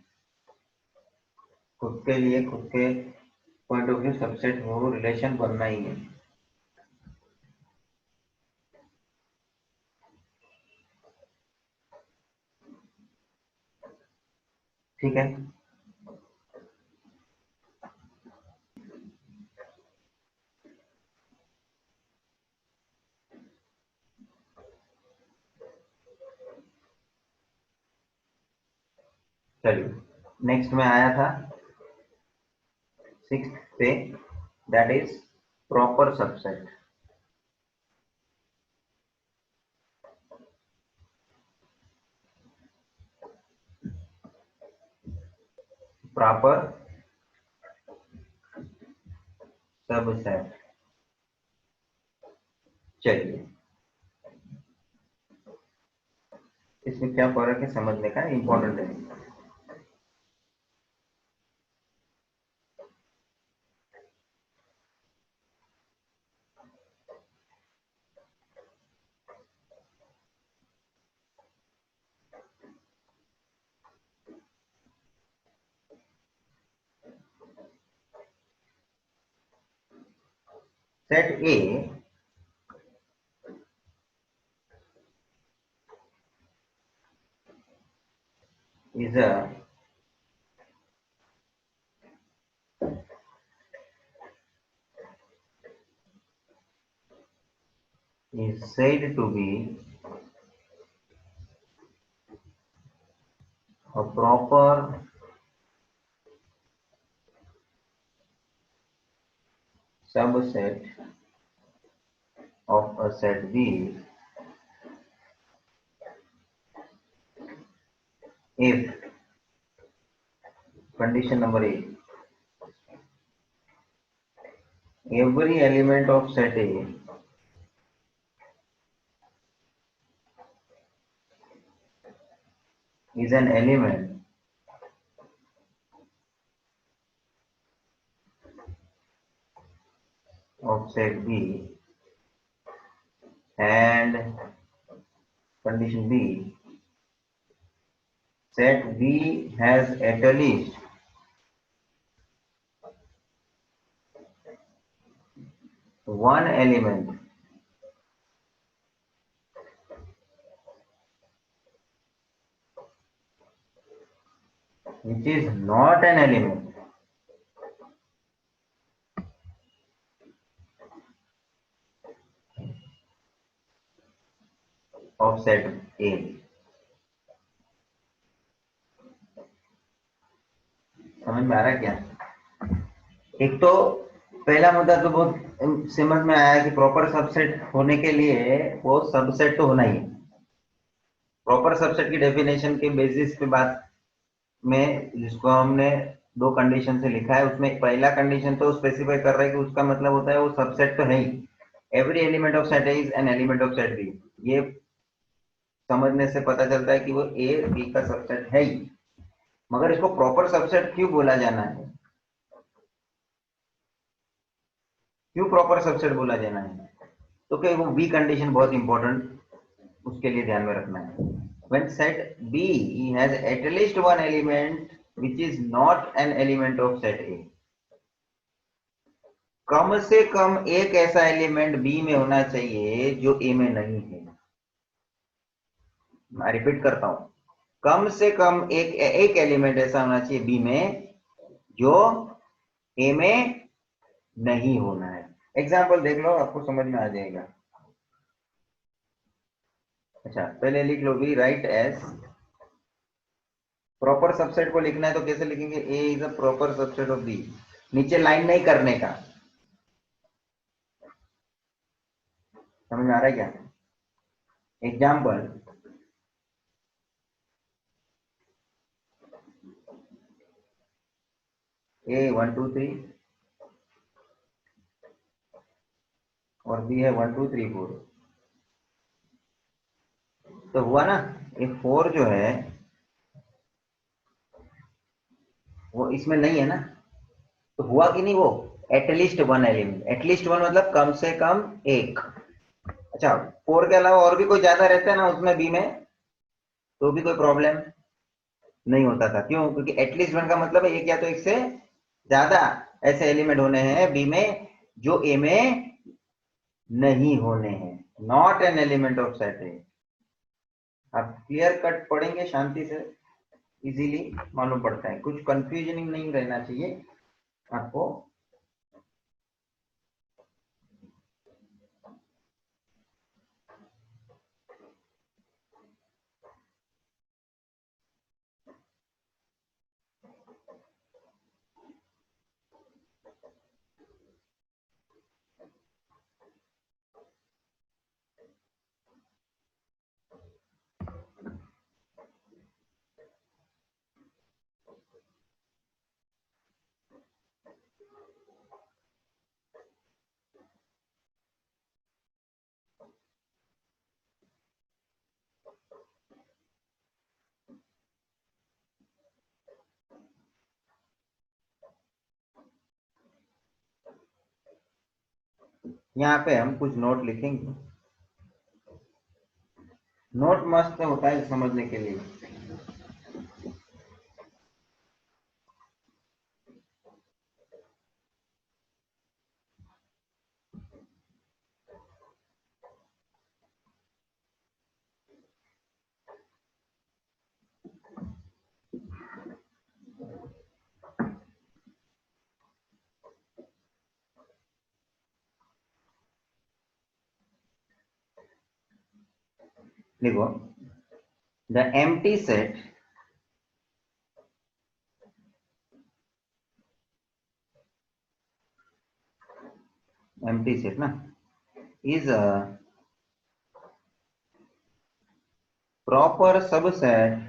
खुद के लिए खुद के पॉइंट ऑफ व्यू सबसेट हो, रिलेशन बनना ही है। ठीक है, चलिए नेक्स्ट में आया था सिक्स्थ पे, that is proper subset. Proper subset, चलिए इसमें क्या फर्क है समझने का, इंपॉर्टेंट है। Set A is said to be a proper subset of a set B if condition number A, every element of set A is an element of set B, and condition B, set B has at least one element which is not an element of set A। समझ में आ रहा है क्या? एक तो पहला मुद्दा तो बहुत समझ में आया कि प्रॉपर सबसेट होने के लिए वो सबसेट तो होना ही है। प्रॉपर सबसेट की डेफिनेशन के बेसिस पे बात में, जिसको हमने दो कंडीशन से लिखा है, उसमें पहला कंडीशन तो स्पेसिफाई कर रहा है कि उसका मतलब होता है वो सबसेट तो है ही, every element of set is an element of set B. ये समझने से पता चलता है कि वो ए बी का सबसेट है ही, मगर इसको प्रॉपर सबसेट क्यों बोला जाना है, क्यों प्रॉपर सबसेट बोला जाना है? तो क्या वो बी कंडीशन बहुत इंपॉर्टेंट, उसके लिए ध्यान में रखना है। When set B has at least one element which is not an element of set A, कम से कम एक ऐसा एलिमेंट बी में होना चाहिए जो ए में नहीं है। मैं रिपीट करता हूं, कम से कम एक एलिमेंट ऐसा होना चाहिए बी में जो ए में नहीं होना है। एग्जाम्पल देख लो, आपको समझ में आ जाएगा। अच्छा, पहले लिख लो B write as, proper subset को लिखना है तो कैसे लिखेंगे, A is a proper subset of B. नीचे लाइन नहीं करने का, समझ में आ रहा है क्या? एग्जाम्पल, ए 1 2 3 और बी है 1 2 3 4। तो हुआ ना, ये 4 जो है वो इसमें नहीं है ना, तो हुआ कि नहीं वो, at least one element, at least one मतलब कम से कम एक। अच्छा, 4 के अलावा और भी कोई ज्यादा रहता है ना उसमें बी में, तो भी कोई प्रॉब्लम नहीं होता था। क्यों? क्योंकि एटलीस्ट वन का मतलब है एक या तो एक से ज्यादा ऐसे एलिमेंट होने हैं बी में जो ए में नहीं होने हैं, not an element of set ए। आप क्लियर कट पढ़ेंगे शांति से, इजीली मालूम पड़ता है, कुछ कंफ्यूजन नहीं रहना चाहिए आपको। यहाँ पे हम कुछ नोट लिखेंगे, नोट मस्त होता है समझने के लिए। देखो, द एम्प्टी सेट ना is a proper subset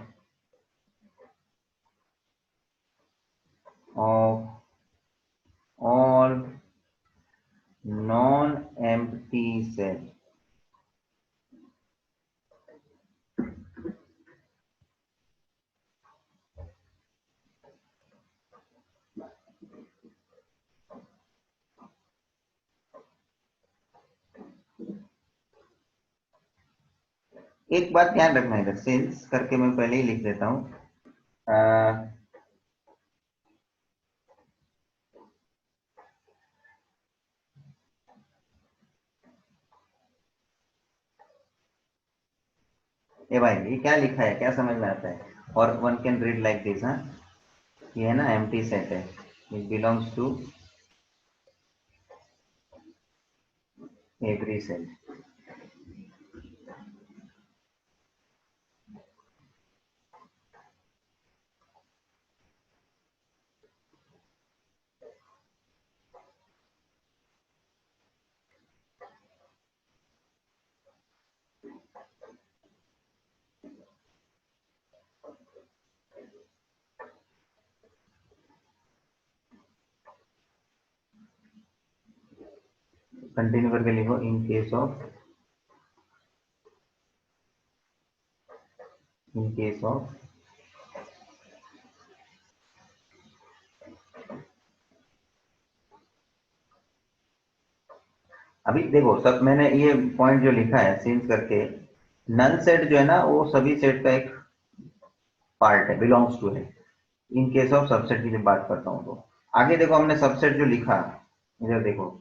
of all non-empty set। एक बात ध्यान रखना, इधर सिंस करके मैं पहले ही लिख देता हूं। ये भाई ये क्या लिखा है, क्या समझ में आता है? और one can read like this, हाँ, ये है ना एम्प्टी सेट है, it belongs to every set. Continue करके लिखो, इन केस ऑफ अभी देखो सब मैंने ये पॉइंट जो लिखा है सिंस करके, नल सेट जो है ना वो सभी सेट का एक पार्ट है, बिलोंग्स टू है। इन केस ऑफ सबसेट की जब बात करता हूं तो आगे देखो हमने सबसेट जो लिखा, इधर देखो,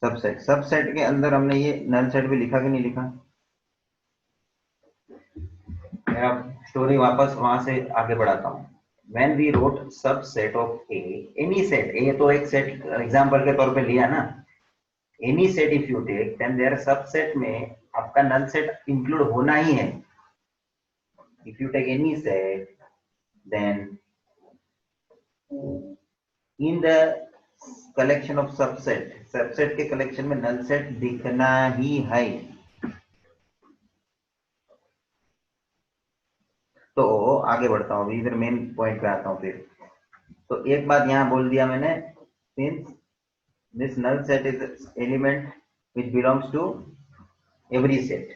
सबसेट के अंदर हमने ये नल सेट भी लिखा कि नहीं लिखा? मेरा स्टोरी वापस वहां से आगे बढ़ाता हूँ। When we wrote subset of A, any set, A तो एक सेट एग्जाम्पल के तौर पे लिया ना, any set if you take, then their subset में आपका null set include होना ही है। If you take any set, then in the collection of subset, subset के collection में null set दिखना ही है। तो आगे बढ़ता हूँ, इधर मेन पॉइंट पे आता हूँ फिर। तो एक बात यहाँ बोल दिया मैंने, since this null set is element which belongs to every set,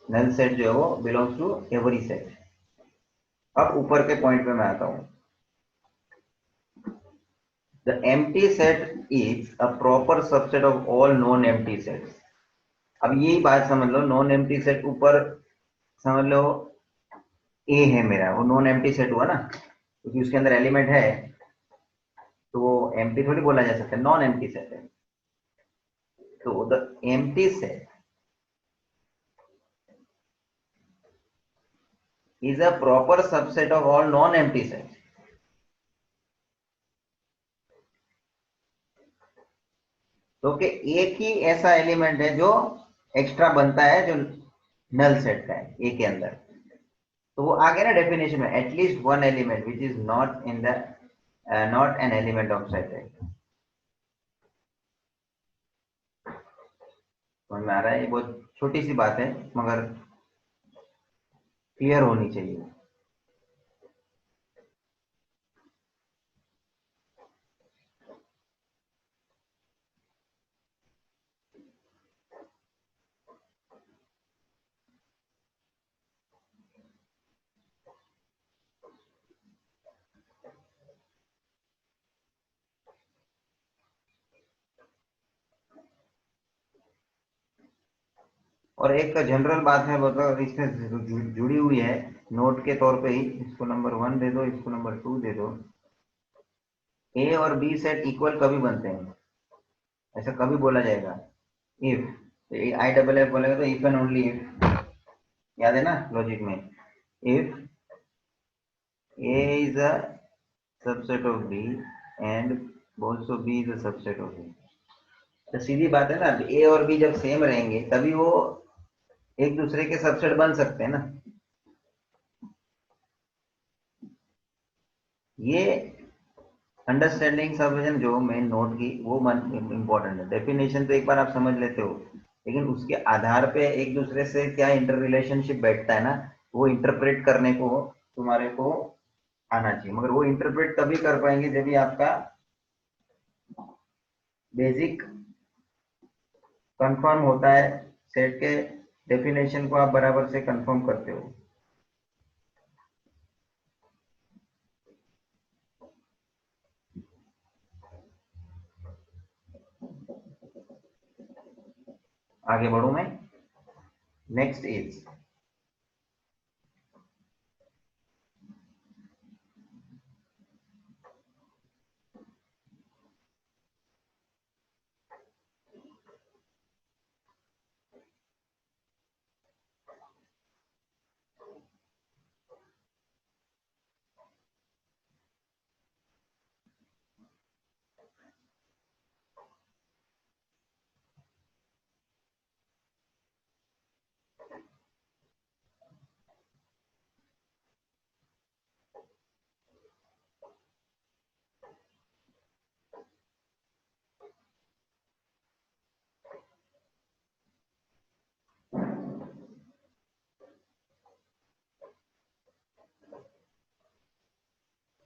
null set जो है वो belongs to every set। अब ऊपर के पॉइंट पे मैं आता हूँ। The empty set is a proper subset of all non-empty sets। अब यही बात समझ लो, नॉन एम्प्टी सेट ऊपर समझ लो ए है मेरा, वो नॉन एम्प्टी सेट हुआ ना, क्योंकि उसके अंदर एलिमेंट है, तो वो एम्प्टी थोड़ी बोला जा सकता है, नॉन एम्प्टी सेट है। तो the empty set is a proper subset of all non-empty sets। तो कि एक ही ऐसा एलिमेंट है जो एक्स्ट्रा बनता है, जो नल सेट का है ए के अंदर। तो वो आ गया ना डेफिनेशन में, at least one element which is not in the not an element of set है। समझ में आ रहा है? ये बहुत छोटी सी बात है मगर क्लियर होनी चाहिए। और एक जनरल बात है, मतलब इसमें जुड़ी हुई है नोट के तौर पे ही, इसको नंबर 1 दे दो, इसको नंबर 2 दे दो। ए और बी सेट इक्वल कभी बनते हैं, ऐसा कभी बोला जाएगा? इफ आई डबल एफ बोलेगा तो इफ एंड ओनली इफ, याद है ना लॉजिक में? If A is a subset of B and also B is a subset of A. तो सीधी बात है ना, ए और बी जब सेम रहेंगे तभी वो एक दूसरे के सबसेट बन सकते हैं ना। ये अंडरस्टैंडिंग सब जो मेन नोट की वो इंपॉर्टेंट है। डेफिनेशन तो एक बार आप समझ लेते हो, लेकिन उसके आधार पे एक दूसरे से क्या इंटर रिलेशनशिप बैठता है ना, वो इंटरप्रेट करने को तुम्हारे को आना चाहिए। मगर वो इंटरप्रेट तभी कर पाएंगे जब भी आपका बेसिक कंफर्म होता है, सेट के डेफिनेशन को आप बराबर से कंफर्म करते हो। आगे बढ़ू मैं। नेक्स्ट इज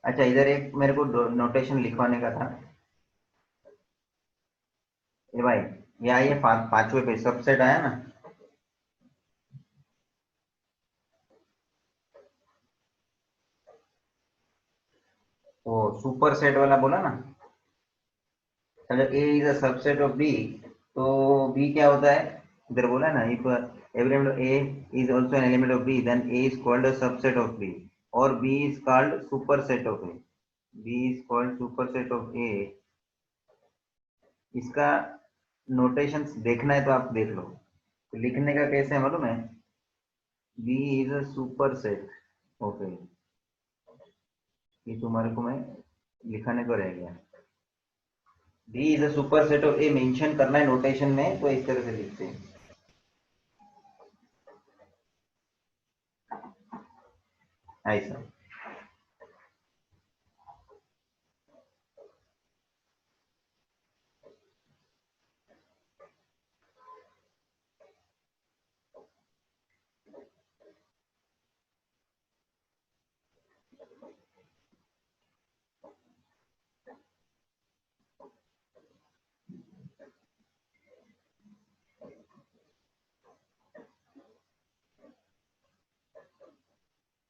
अच्छा, इधर एक मेरे को नोटेशन लिखवाने का था। ये भाई, ये आइए पांचवें पे सबसेट आया ना, वो सुपर सेट वाला बोला ना। अगर A is a subset of B, तो बी क्या होता है? इधर बोला ना, if every element A is also an element of B, then A is called a subset of B, और B is called super set of A. B is called super set of A. इसका notations देखना है तो आप देख लो। तो लिखने का कैसे है मालूम है? B is a super set. Okay, ये तुम्हारे को मैं लिखाने को रह गया। B is a super set of A mention करना है नोटेशन में, तो इस तरह से लिखते हैं ऐसा।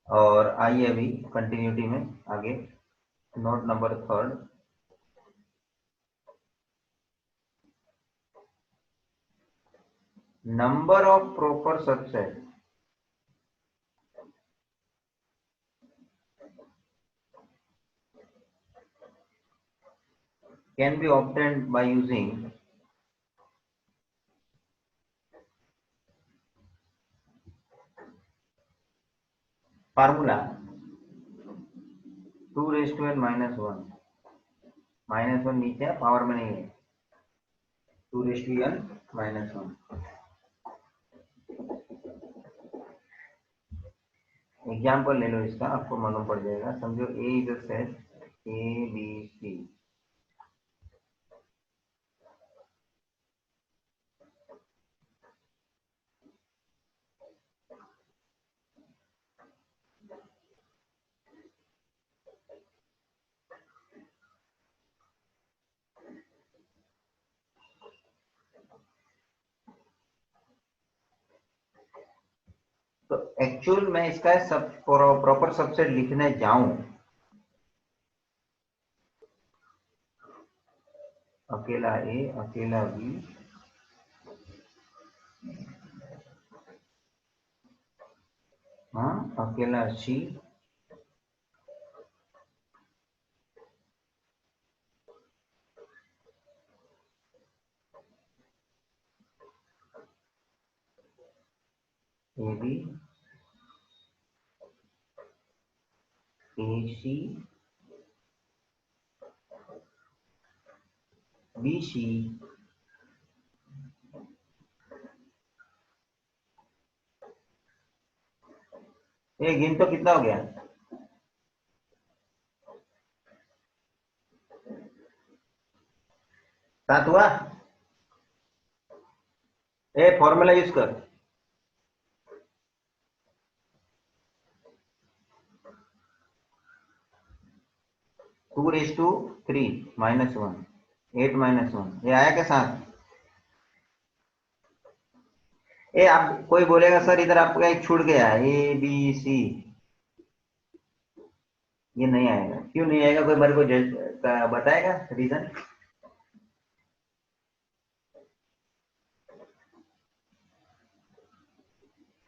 और आइए अभी कंटिन्यूटी में आगे, note number third. Number of proper subset can be obtained by using formula 2n minus one. Minus one नीचे है, पावर में नहीं है। 2n minus one. एग्जाम्पल ले लो इसका, आपको मालूम पड़ जाएगा। समझो A is a set A B C. तो एक्चुअल में इसका सब प्रॉपर सबसेट लिखने जाऊं, अकेला ए अकेला बी, हाँ अकेला सी, A B, A C, B C. ये गिन तो कितना हो गया? सात हुआ। ए फॉर्मूला यूज कर, 2:3 माइनस वन, 8 माइनस वन, ये आया के साथ। ए आप कोई बोलेगा सर इधर आपका एक छूट गया, ए बी सी, ये नहीं आएगा। क्यों नहीं आएगा, कोई मेरे को बताएगा रीजन?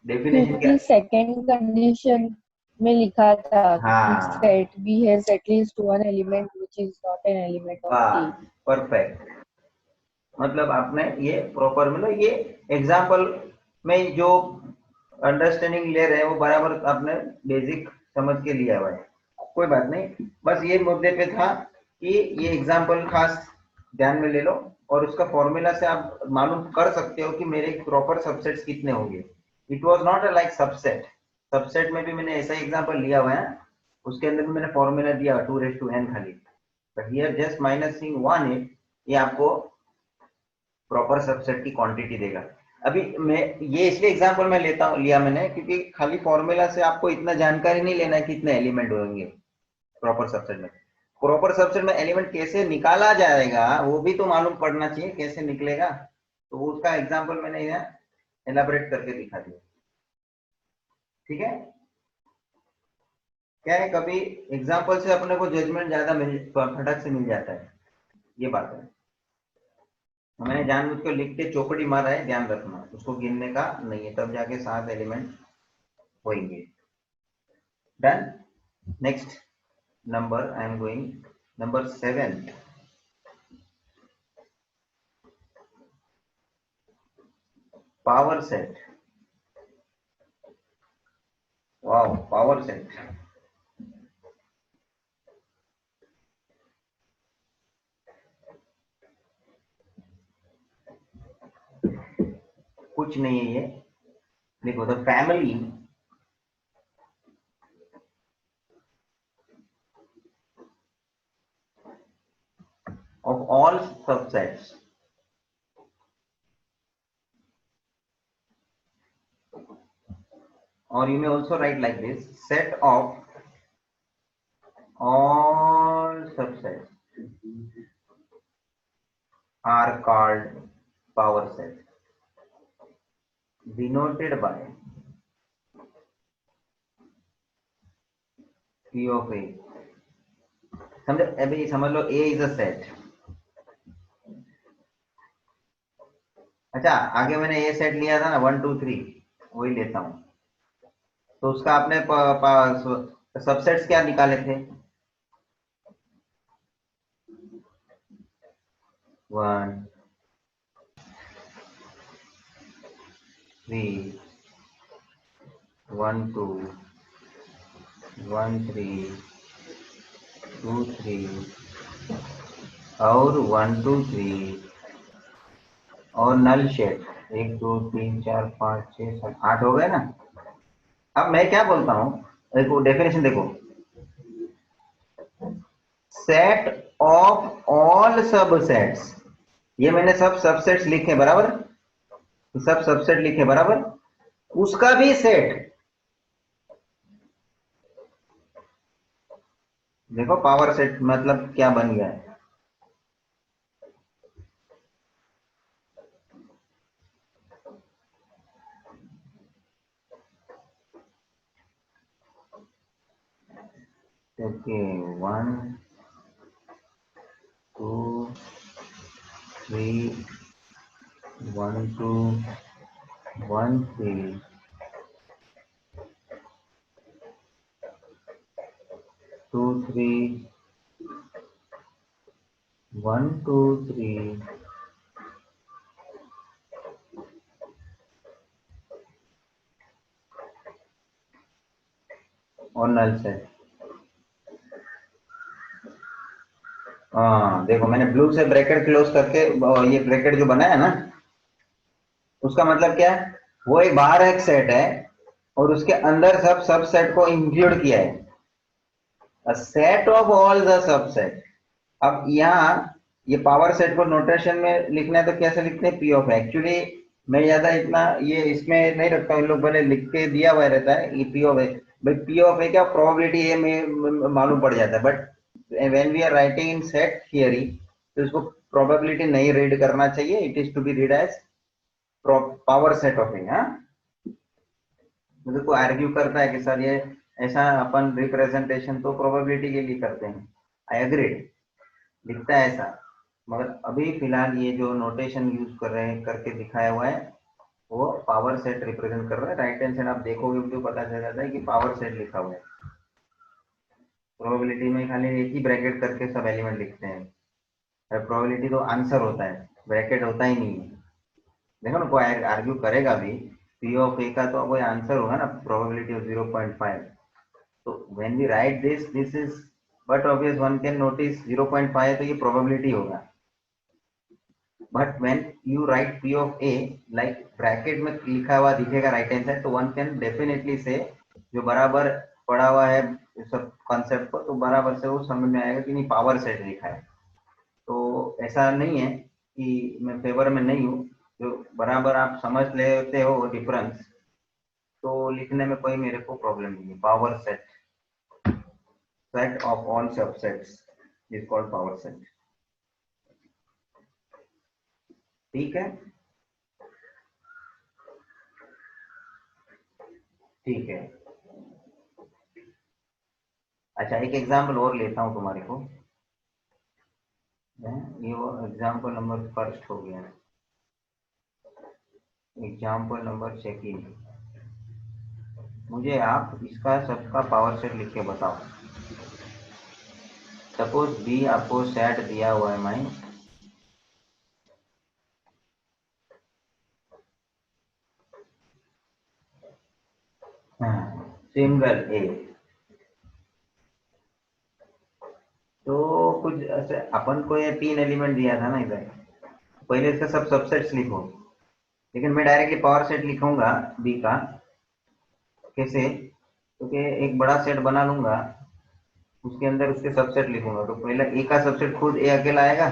डेफिनेशन क्या? क्योंकि सेकंड कंडीशन में लिखा था कि हाँ, set B has at least one element which is not an element of वाह, ए। परफेक्ट। मतलब आपने ये प्रॉपर, मतलब ये एग्जाम्पल में जो अंडरस्टैंडिंग ले रहे हैं वो बराबर आपने बेसिक समझ के लिया हुआ है। कोई बात नहीं, बस ये मुद्दे पे था कि ये एग्जाम्पल खास ध्यान में ले लो, और उसका फॉर्मूला से आप मालूम कर सकते हो कि मेरे प्रॉपर सबसेट्स कितने होंगे। It was not a like subset. Subset में भी मैंने ऐसा एग्जाम्पल लिया हुआ है, उसके अंदर भी मैंने फॉर्मूला दिया 2n खाली, but here just minusing one it, ये आपको प्रॉपर सबसेट की क्वांटिटी देगा। अभी मैं ये इसलिए एग्जांपल में लेता हूं, लिया मैंने, क्योंकि खाली फॉर्मूला से आपको इतना जानकारी नहीं लेना है कितने एलिमेंट होंगे प्रॉपर सबसेट में। प्रॉपर सबसेट में एलिमेंट कैसे निकाला जाएगा वो भी तो मालूम पड़ना चाहिए, कैसे निकलेगा। तो वो उसका एग्जांपल मैंने यहाँ एलाबोरेट करके दिखा दिया। ठीक है, क्या है, कभी एग्जांपल से अपने को जजमेंट ज्यादा फटक से मिल जाता है, ये बात है। मैंने जानबूझ कर लिख के चौकड़ी मारा है, ध्यान रखना, उसको गिनने का नहीं है, तब जाके 7 एलिमेंट होंगे। Done. Next number I am going, number 7, power set. Of power set. कुछ नहीं है ये, देखो the family of all subsets or you may also write like this, set of all subsets are called power set denoted by P of A। समझ, अभी समझ लो A is a set। अच्छा, आगे मैंने A सेट लिया था ना 1 2 3, वही लेता हूं। तो उसका आपने सबसेट्स क्या निकाले थे? 1 3 1 2 1 3 2 3 और 1 2 3 और नल शेड 1 2 3 4 5 6 7 8 हो गए ना। अब मैं क्या बोलता हूँ, देखो डेफिनेशन देखो, सेट ऑफ ऑल सबसेट्स, ये मैंने सब सबसेट्स लिखे बराबर, सब सबसेट लिखे बराबर, उसका भी सेट, देखो पावर सेट मतलब क्या बन गया है। ओके 1 2 3 1 2 1 3 2 3 1 2 3 और नल सेट। हाँ देखो मैंने ब्लू से ब्रैकेट क्लोज करके ये ब्रैकेट जो बनाया ना, उसका मतलब क्या है, वो एक बाहर एक सेट है और उसके अंदर सब सब सेट को इंक्लूड किया है, a set of all the subset. अब यहाँ ये पावर सेट को नोटेशन में लिखना है तो कैसे लिखते हैं, पी ऑफ। एक्चुअली मैं ज्यादा इतना ये इसमें नहीं रखता हूँ, इन लोग भले लिख के दिया हुआ रहता है ये पी ऑफ है, भाई पी ऑफ है क्या प्रोबेबिलिटी है में मालूम पड़ जाता है, but when we are writing in set theory तो इसको प्रोबेबिलिटी नहीं रीड करना चाहिए, it is to be read as power set of A. हाँ, मुझे को आर्ग्यू करता है कि सर ये ऐसा अपन रिप्रेजेंटेशन तो प्रोबेबिलिटी के लिए करते हैं, आई एग्री, दिखता है ऐसा, मगर अभी फिलहाल ये जो नोटेशन यूज कर रहे हैं करके दिखाया हुआ है वो पावर सेट रिप्रेजेंट कर रहा है। राइट हैंड साइड आप देखोगे तो पता चल जाता है कि पावर सेट लिखा हुआ है। प्रोबेबिलिटी में खाली एक ही ब्रैकेट करके सब एलिमेंट लिखते हैं, प्रोबेबिलिटी तो आंसर होता है, ब्रैकेट होता ही नहीं है। देखो ना कोई आर्ग्यू करेगा भी, पी ऑफ ए का तो कोई आंसर होगा ना, प्रोबेबिलिटी ऑफ 0.5, तो when we write this this is, but obvious one can notice 0.5 तो ये प्रोबेबिलिटी होगा, but when you write P of A like bracket में लिखा हुआ दिखेगा राइट हैंड साइड, तो वन कैन डेफिनेटली से जो बराबर पड़ा हुआ है सब कॉन्सेप्ट को, तो बराबर से वो समझ में आएगा कि नहीं पावर सेट लिखा है। तो ऐसा नहीं है कि मैं फेवर में नहीं हूँ, जो बराबर आप समझ लेते हो डिफरेंस तो लिखने में कोई मेरे को प्रॉब्लम नहीं है। Power set, set of all subsets is called power set. ठीक है, ठीक है। अच्छा एक एग्जाम्पल और लेता हूँ तुम्हारे को, ये वो एग्जाम्पल नंबर फर्स्ट हो गया, एग्जाम्पल नंबर सेकंड। मुझे आप इसका सबका पावर सेट लिख के बताओ। सपोज बी आपको सेट दिया हुआ है माइन, सिंगल ए। तो कुछ ऐसे अपन को ये 3 एलिमेंट दिया था ना इधर, पहले इसका सब सबसेट्स लिखो, लेकिन मैं डायरेक्टली पावर सेट लिखूंगा बी का। कैसे? क्योंकि एक बड़ा सेट बना लूंगा, उसके अंदर उसके सबसेट लिखूंगा, तो पहले ए का सबसेट खुद ए अकेला आएगा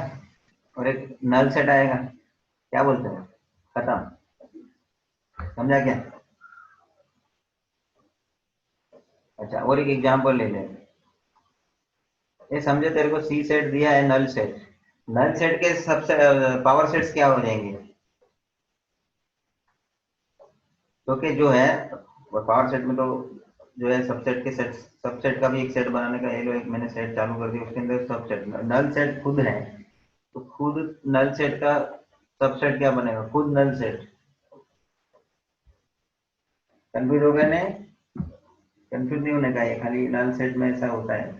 और एक नल सेट आएगा। क्या बोलते हैं? खत्म। समझा क्या? अच्छा, और एक एग्जांपल ले लें। ये समझे, तेरे को सी सेट दिया है, नल सेट। नल सेट के सबसे पावर सेट्स क्या हो जाएंगे? क्योंकि जो है पावर सेट में तो जो है सबसेट के सेट, सबसेट का भी एक सेट बनाने का, ये लो एक मैंने सेट चालू कर दिया, उसके अंदर सबसेट, नल सेट खुद है, तो खुद नल सेट का सबसेट क्या बनेगा? खुद नल सेट। कंफ्यूज हो गए? नहीं, कंफ्यूज नहीं होने का, ये खाली नल सेट में ऐसा होता है,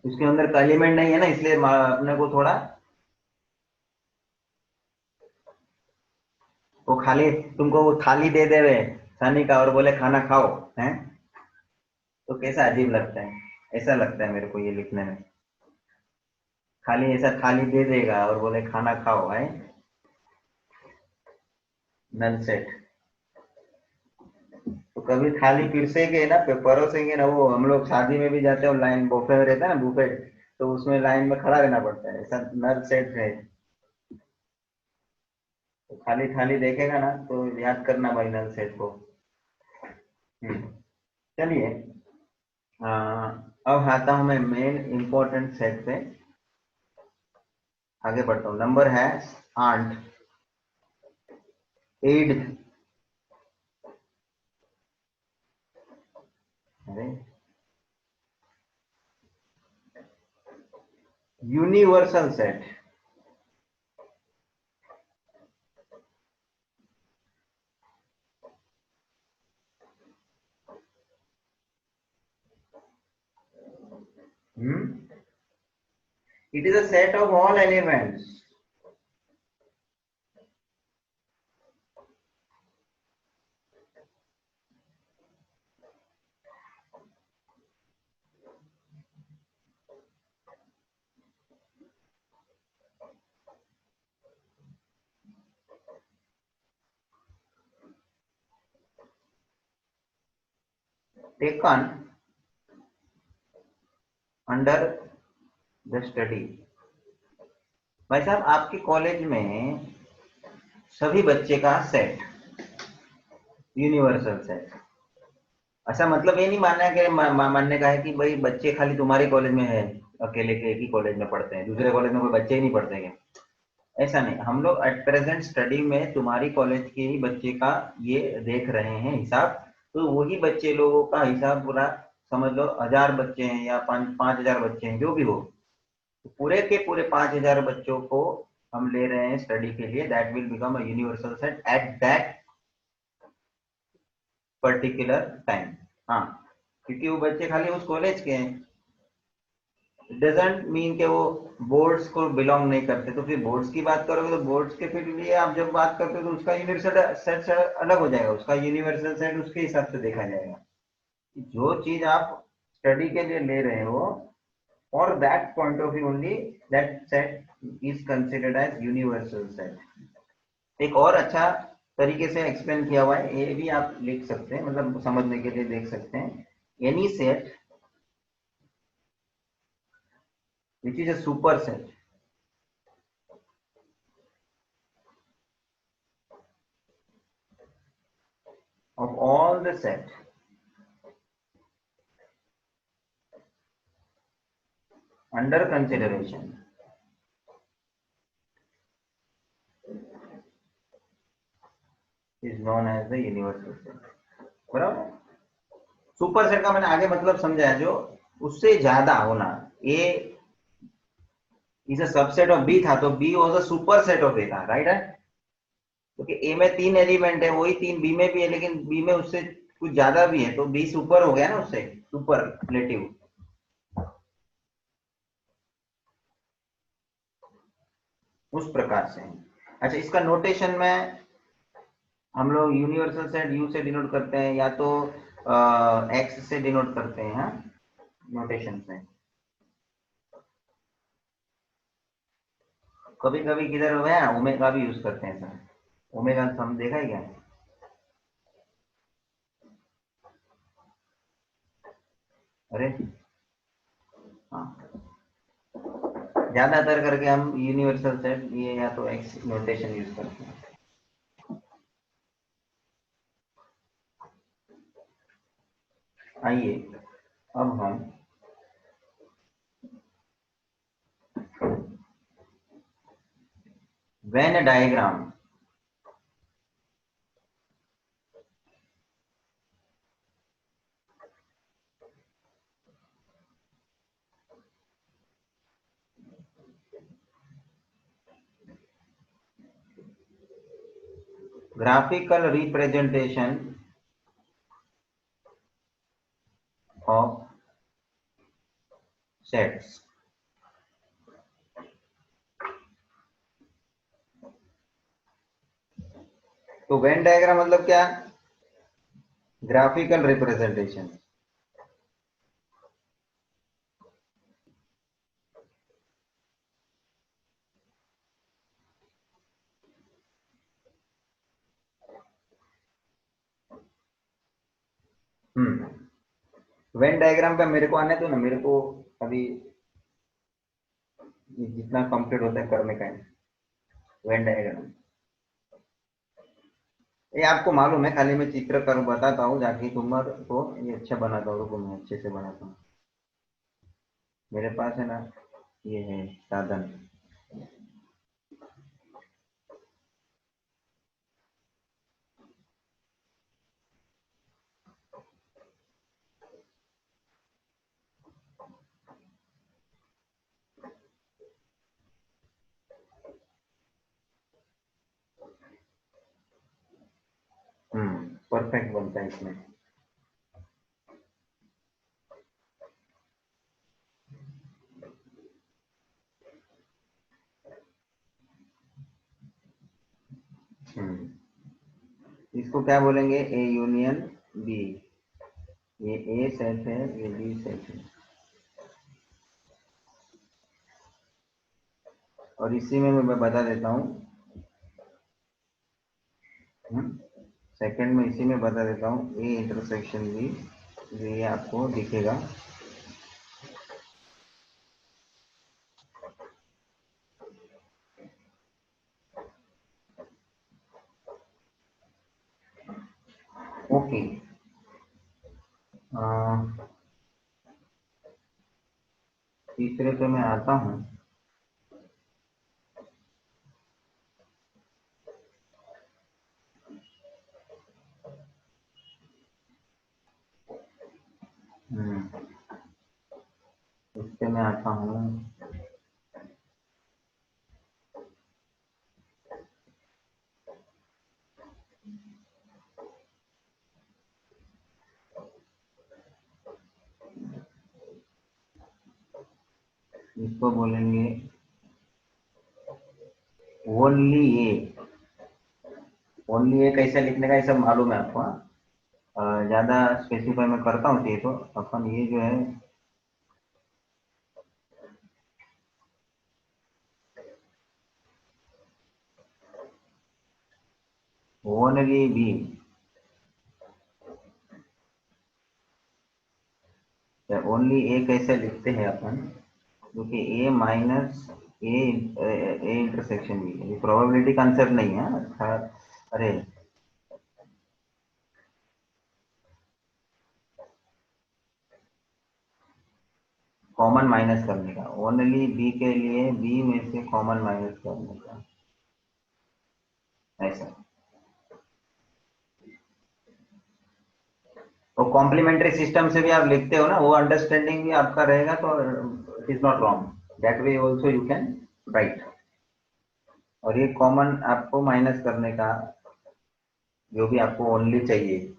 उसके अंदर का एलिमेंट नहीं है ना, इसलिए अपने को थोड़ा वो खाली, तुमको वो थाली दे देवे सनी का और बोले खाना खाओ, हैं? तो कैसा अजीब लगता है, ऐसा लगता है मेरे को ये लिखने में। खाली ऐसा थाली दे देगा और बोले खाना खाओ, है? Null set. तो कभी थाली पिरसेंगे ना, परोसेंगे ना, वो हम लोग शादी में भी जाते हैं, लाइन बुफे में रहता है ना, बुफे, तो उसमें लाइन में खड़ा रहना पड़ता है, ऐसा नल सेट है। तो खाली थाली देखेगा ना तो याद करना भाई नल सेट को। हम्म, चलिए। अब आता हूं मैं मेन इंपॉर्टेंट सेट पे, आगे बढ़ता हूँ। नंबर है 8, 8। अरे, universal set. It is a set of all elements. Taken under the study. भाई साहब, आपके कॉलेज में सभी बच्चे का सेट, यूनिवर्सल सेट। अच्छा, मतलब ये नहीं मानना है कि मानने का है कि भाई बच्चे खाली तुम्हारे कॉलेज में है, अकेले के एक ही कॉलेज में पढ़ते हैं, दूसरे कॉलेज में कोई बच्चे ही नहीं पढ़ते हैं? ऐसा नहीं, हम लोग एट प्रेजेंट स्टडी में तुम्हारी कॉलेज के ही बच्चे का ये देख रहे हैं हिसाब। तो वही बच्चे लोगों का हिसाब पूरा, समझ लो 1000 बच्चे हैं या 5000 बच्चे हैं, जो भी हो, तो पूरे के पूरे 5000 बच्चों को हम ले रहे हैं स्टडी के लिए। That will become a universal set at that particular time. हाँ, क्योंकि वो बच्चे खाली उस कॉलेज के हैं, डजेंट मीन के वो बोर्ड्स को बिलोंग नहीं करते। तो फिर बोर्ड्स की बात करोगे तो बोर्ड्स के फिर लिए आप जब बात करते हो तो उसका यूनिवर्सल सेट अलग हो जाएगा, उसका यूनिवर्सल सेट उसके हिसाब से देखा जाएगा। जो चीज आप स्टडी के लिए ले रहे हो, और that point of view only, that set is considered as universal set. एक और अच्छा तरीके से एक्सप्लेन किया हुआ है, ये भी आप लिख सकते हैं, मतलब समझने के लिए देख सकते हैं। Any set which is a super set of all the set under consideration is known as the universal set। बराबर। सुपर सेट का मैंने आगे मतलब समझाया, जो उससे ज्यादा होना। A is a subset of B था, तो B was a super set of A था, राइट है? क्योंकि ए में 3 एलिमेंट है, वही 3 बी में भी है, लेकिन बी में उससे कुछ ज्यादा भी है, तो बी सुपर हो गया ना, उससे सुपरलेटिव, उस प्रकार से। अच्छा, इसका नोटेशन में हम लोग यूनिवर्सल सेट यू से डिनोट करते हैं या तो एक्स से डिनोट करते हैं, हाँ, नोटेशन में। कभी कभी किधर हो गया ओमेगा भी यूज करते हैं सर, ओमेगा हम देखा है क्या? अरे हाँ, ज्यादातर करके हम यूनिवर्सल सेट ये या तो एक्स नोटेशन यूज करते हैं। आइए अब हम Venn diagram, graphical representation of sets। तो वेन डायग्राम मतलब क्या? Graphical representation. वेन डायग्राम का मेरे को आने तो ना, मेरे को अभी जितना कंप्लीट होता है करने का है वेन डायग्राम। ये आपको मालूम है, खाली मैं चित्र कर बताता हूँ जाके तुम्हारे को, ये अच्छा बनाता हूँ, रुको मैं अच्छे से बनाता हूँ। मेरे पास है ना, ये है साधन। परफेक्ट बनता है इसमें। इसको क्या बोलेंगे? A union B. ये ए सेट है, ये बी सेट है, और इसी में मैं बता देता हूँ। सेकंड में इसी में बता देता हूँ, ए इंटरसेक्शन बी, ये आपको दिखेगा। ओके, तीसरे पे मैं आता हूँ। इस पे मैं आता हूँ। इसको बोलेंगे ओनली ए। ओनली ए कैसे लिखने का ये सब मालूम है आपको, हाँ? ज्यादा स्पेसिफाई मैं करता हूँ चाहिए तो अपन ये जो है ओनली बी। ओनली ए कैसे लिखते हैं अपन? क्योंकि A minus A, A intersection B, ये प्रोबेबिलिटी कंसेप्ट नहीं है, अच्छा। अरे कॉमन माइनस करने का, ओनली बी के लिए बी में से कॉमन माइनस करने का, ऐसा। तो कॉम्प्लीमेंट्री सिस्टम से भी आप लिखते हो ना, वो अंडरस्टैंडिंग भी आपका रहेगा तो it is not wrong, that way also you can write. और ये कॉमन आपको माइनस करने का, जो भी आपको ओनली चाहिए।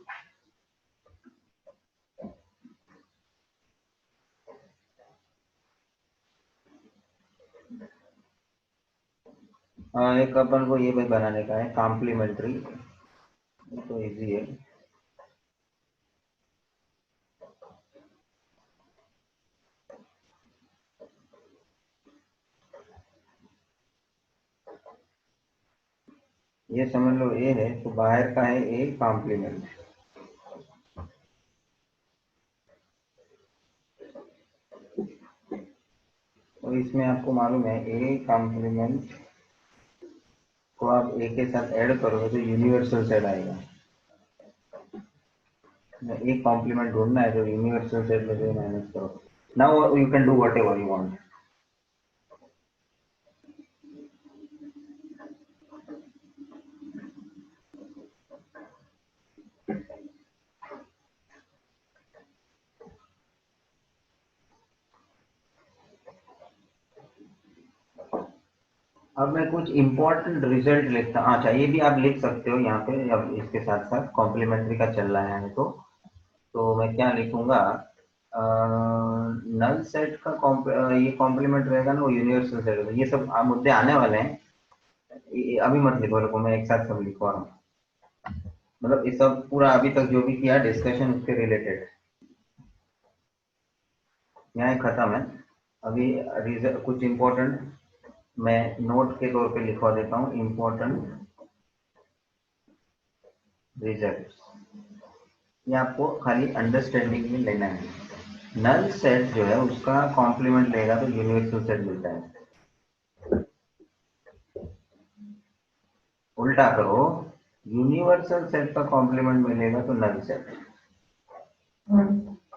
एक अपन को ये भी बनाने का है कॉम्प्लीमेंट्री तो इजी है। ये समझ लो ए है तो बाहर का है ए कॉम्प्लीमेंट। और इसमें आपको मालूम है ए कॉम्प्लीमेंट को आप ए के साथ ऐड करोगे तो यूनिवर्सल सेट आएगा। एक कॉम्प्लीमेंट ढूंढना है तो यूनिवर्सल सेट में से माइनस करो। Now you can do what ever you want. अब मैं कुछ इंपॉर्टेंट रिजल्ट लिखता। अच्छा ये भी आप लिख सकते हो यहाँ पे, अब इसके साथ साथ कॉम्प्लीमेंट्री का चल रहा है तो मैं क्या लिखूंगा, नल सेट का ये कॉम्प्लीमेंट रहेगा ना, वो यूनिवर्सल सेट होगा। ये सब मुद्दे आने वाले हैं, अभी मत लिखो, रुको मैं एक साथ सब लिखवा रहा हूँ। मतलब ये सब पूरा अभी तक जो भी किया डिस्कशन उसके रिलेटेड यहाँ खत्म है। अभी कुछ इंपॉर्टेंट मैं नोट के तौर पे लिखवा देता हूँ, इंपॉर्टेंट रिजल्ट। ये आपको खाली अंडरस्टैंडिंग में लेना है। नल सेट जो है उसका कॉम्प्लीमेंट लेगा तो यूनिवर्सल सेट मिलता है। उल्टा करो, यूनिवर्सल सेट का कॉम्प्लीमेंट मिलेगा तो null set.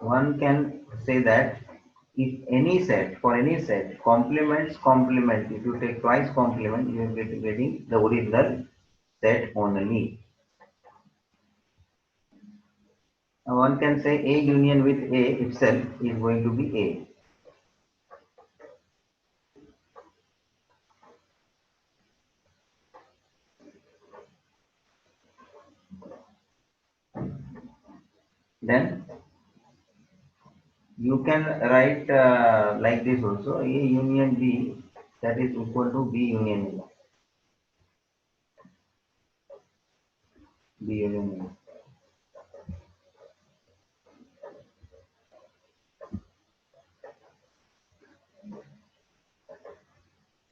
One can say that if any set, for any set, complements complement, if you take twice complement, you will be getting the original set only. Now one can say A union with A itself is going to be A. Then you can write like this also, A union B, that is equal to B union A. B union A.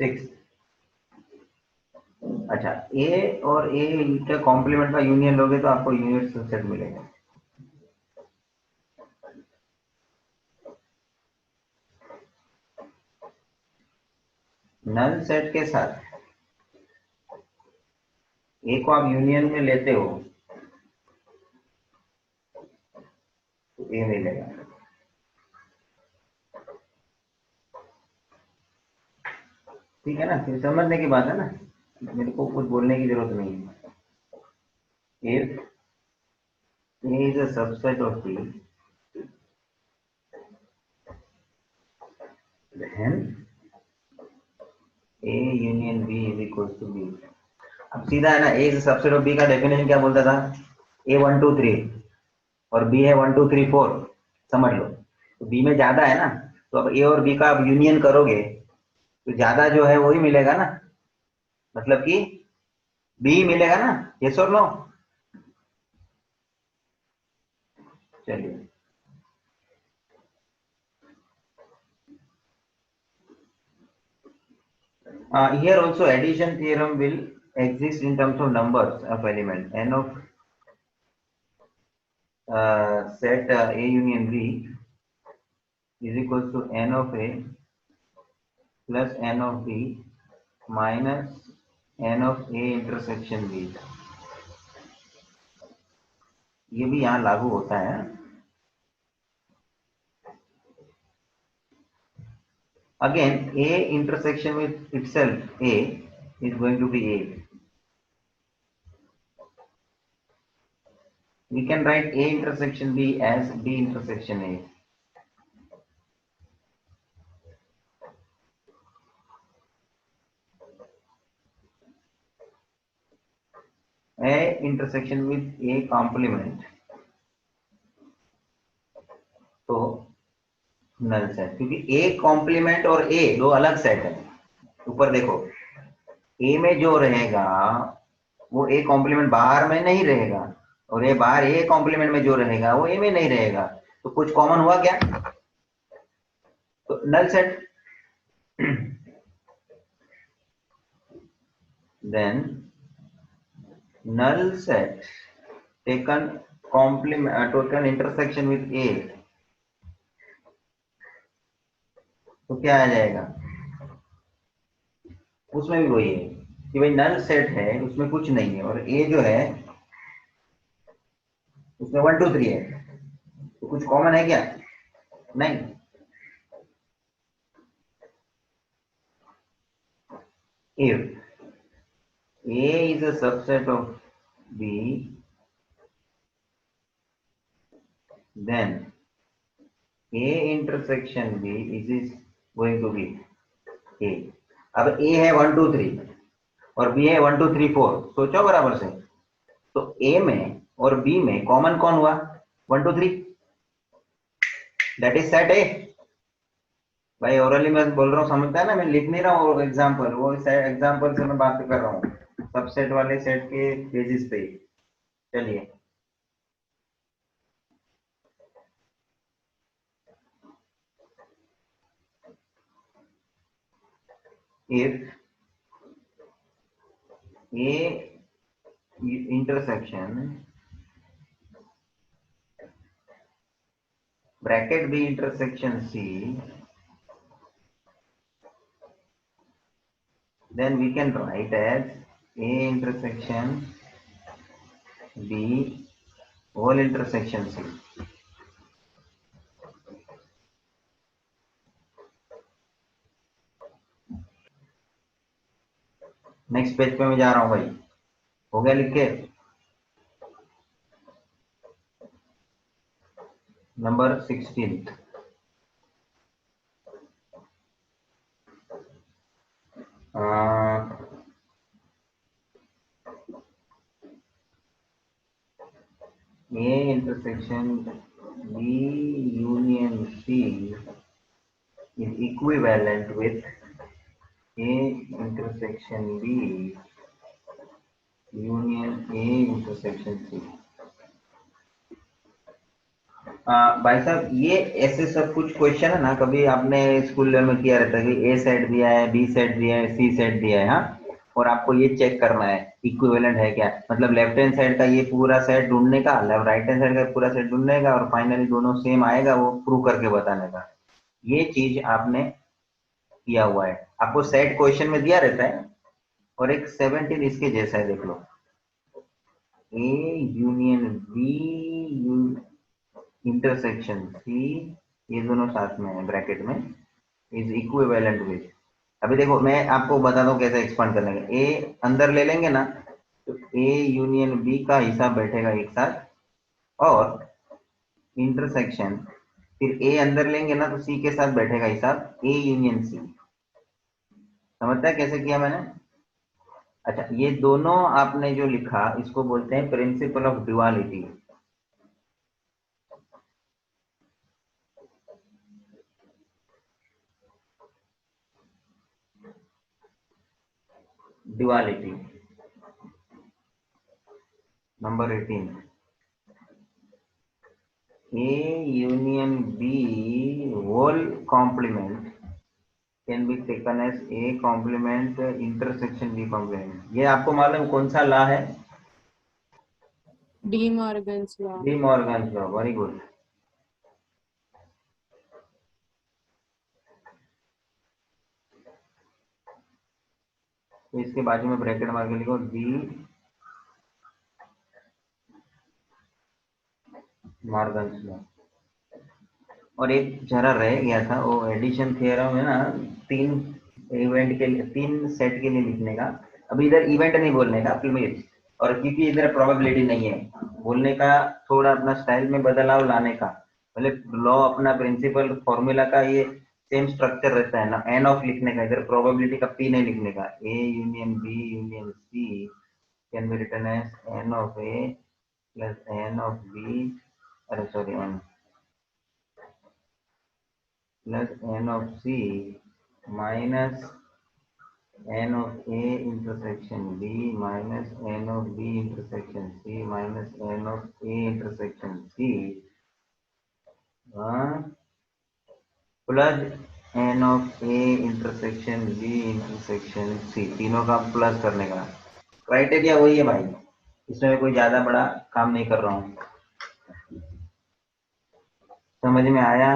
Six. अच्छा A और A का complement का union लोगे तो आपको universal set मिलेगा। Null set के साथ ए को आप यूनियन में लेते हो तो ए मिलेगा। ठीक है ना, फिर समझने की बात है ना, मेरे को कुछ बोलने की जरूरत नहीं है। If A is a subset of B then A union B is equal to B. अब सीधा है ना, A is subset of B का डेफिनेशन क्या बोलता था, ए 1 2 3 और बी है 1 2 3 4, समझ लो। तो बी में ज्यादा है ना, तो अब ए और बी का आप यूनियन करोगे तो ज्यादा जो है वही मिलेगा ना, मतलब कि बी मिलेगा ना, यस और नो। चलिए here also addition theorem will exist in terms of numbers of element. N of set A union B is equals to N of A plus N of B minus N of A intersection B. ये भी यहाँ लागू होता है। Again A intersection with itself A is going to be A. We can write A intersection B as B intersection A. A intersection with A complement, तो null set, क्योंकि A complement और ए दो अलग सेट है। ऊपर देखो, ए में जो रहेगा वो ए कॉम्प्लीमेंट बाहर में नहीं रहेगा, और ये बाहर ए कॉम्प्लीमेंट में जो रहेगा वो ए में नहीं रहेगा, तो कुछ कॉमन हुआ क्या? तो null set. Then null set taken complement taken intersection with A, तो क्या आ जाएगा? उसमें भी वही है कि भाई नल सेट है, उसमें कुछ नहीं है, और A जो है उसमें 1 2 3 है, तो कुछ कॉमन है क्या? नहीं। If A is a subset of B, then A intersection B is going to be A। अब A है 1 2 3 और B है 1 2 3 4, सोचो बराबर से। तो A में और B में कॉमन कौन हुआ? 1 2 3, दैट इज सेट A। भाई ओरली मैं बोल रहा हूँ, समझता है ना, मैं लिख नहीं रहा हूँ एग्जाम्पल, वो एग्जाम्पल से मैं बात कर रहा हूँ सबसेट वाले सेट के बेसिस पे। चलिए, if A intersection bracket B intersection C, then we can write as A intersection B whole intersection C। Next page पे मैं जा रहा हूँ भाई, हो गया लिख के? Number 16। A intersection B union C is equivalent with A intersection B union A intersection C। भाई साहब, ये ऐसे सब कुछ क्वेश्चन है ना, कभी आपने स्कूल लेवल में किया रहता है कि ए सेट दिया है, बी सेट दिया है, सी सेट दिया है, हाँ, और आपको ये चेक करना है इक्विवेलेंट है क्या, मतलब लेफ्ट हैंड साइड का ये पूरा सेट ढूंढने का, राइट हैंड साइड का पूरा सेट ढूंढने का, और फाइनली दोनों सेम आएगा वो प्रूव करके बताने का। ये चीज आपने किया हुआ है, आपको सेट क्वेश्चन में दिया रहता है। और एक 17 इसके जैसा है, देख लो, A union B intersection C, ये दोनों साथ में है ब्रैकेट में, इज इक्विवेलेंट विद। अभी देखो मैं आपको बताता हूँ कैसे एक्सपांड करने का। ए अंदर ले लेंगे ना, तो ए यूनियन बी का हिसाब बैठेगा एक साथ, और इंटरसेक्शन फिर ए अंदर लेंगे ना तो सी के साथ बैठेगा हिसाब, ए यूनियन सी। समझता है कैसे किया मैंने? अच्छा, ये दोनों आपने जो लिखा इसको बोलते हैं principle of duality. Duality number 18। A union B whole complement can be taken as A complement intersection B complement। ये आपको मालूम कौन सा लॉ है? D Morgan's law. De Morgan law, very good. तो इसके बाजू में ब्रैकेट मार के लिखो डी मॉर्गन लॉ। और एक जरा रह गया था, वो एडिशन थ्योरम है ना, तीन इवेंट के लिए, तीन सेट के लिए लिखने का। अभी इधर इवेंट नहीं बोलने का प्लीज, और क्योंकि इधर प्रोबेबिलिटी नहीं है बोलने का, थोड़ा अपना स्टाइल में बदलाव लाने का। मतलब लॉ अपना प्रिंसिपल फॉर्मूला का ये सेम स्ट्रक्चर रहता है ना, एन ऑफ लिखने का, इधर प्रोबेबिलिटी का पी नहीं लिखने का। A union B union C can be written as N of A plus N of B, अरे sorry, N plus N of C minus n of a intersection b minus n of b intersection c minus n of a intersection c plus n of a intersection b intersection c, तीनों का plus करने का criteria वही है भाई, इसमें मैं कोई ज्यादा बड़ा काम नहीं कर रहा हूँ। समझ में आया?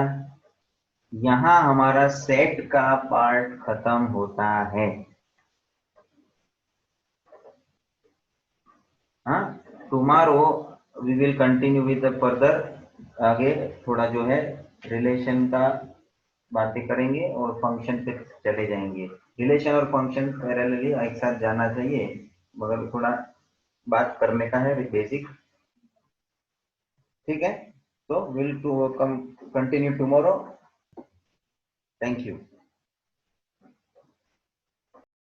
यहाँ हमारा सेट का पार्ट खत्म होता है। हाँ, tomorrow we will continue with the further, आगे थोड़ा जो है रिलेशन का बातें करेंगे और फंक्शन पे चले जाएंगे। रिलेशन और फंक्शन पैरेलली एक साथ जाना चाहिए, मगर थोड़ा बात करने का है बेसिक। ठीक है, तो will to continue tomorrow. Thank you.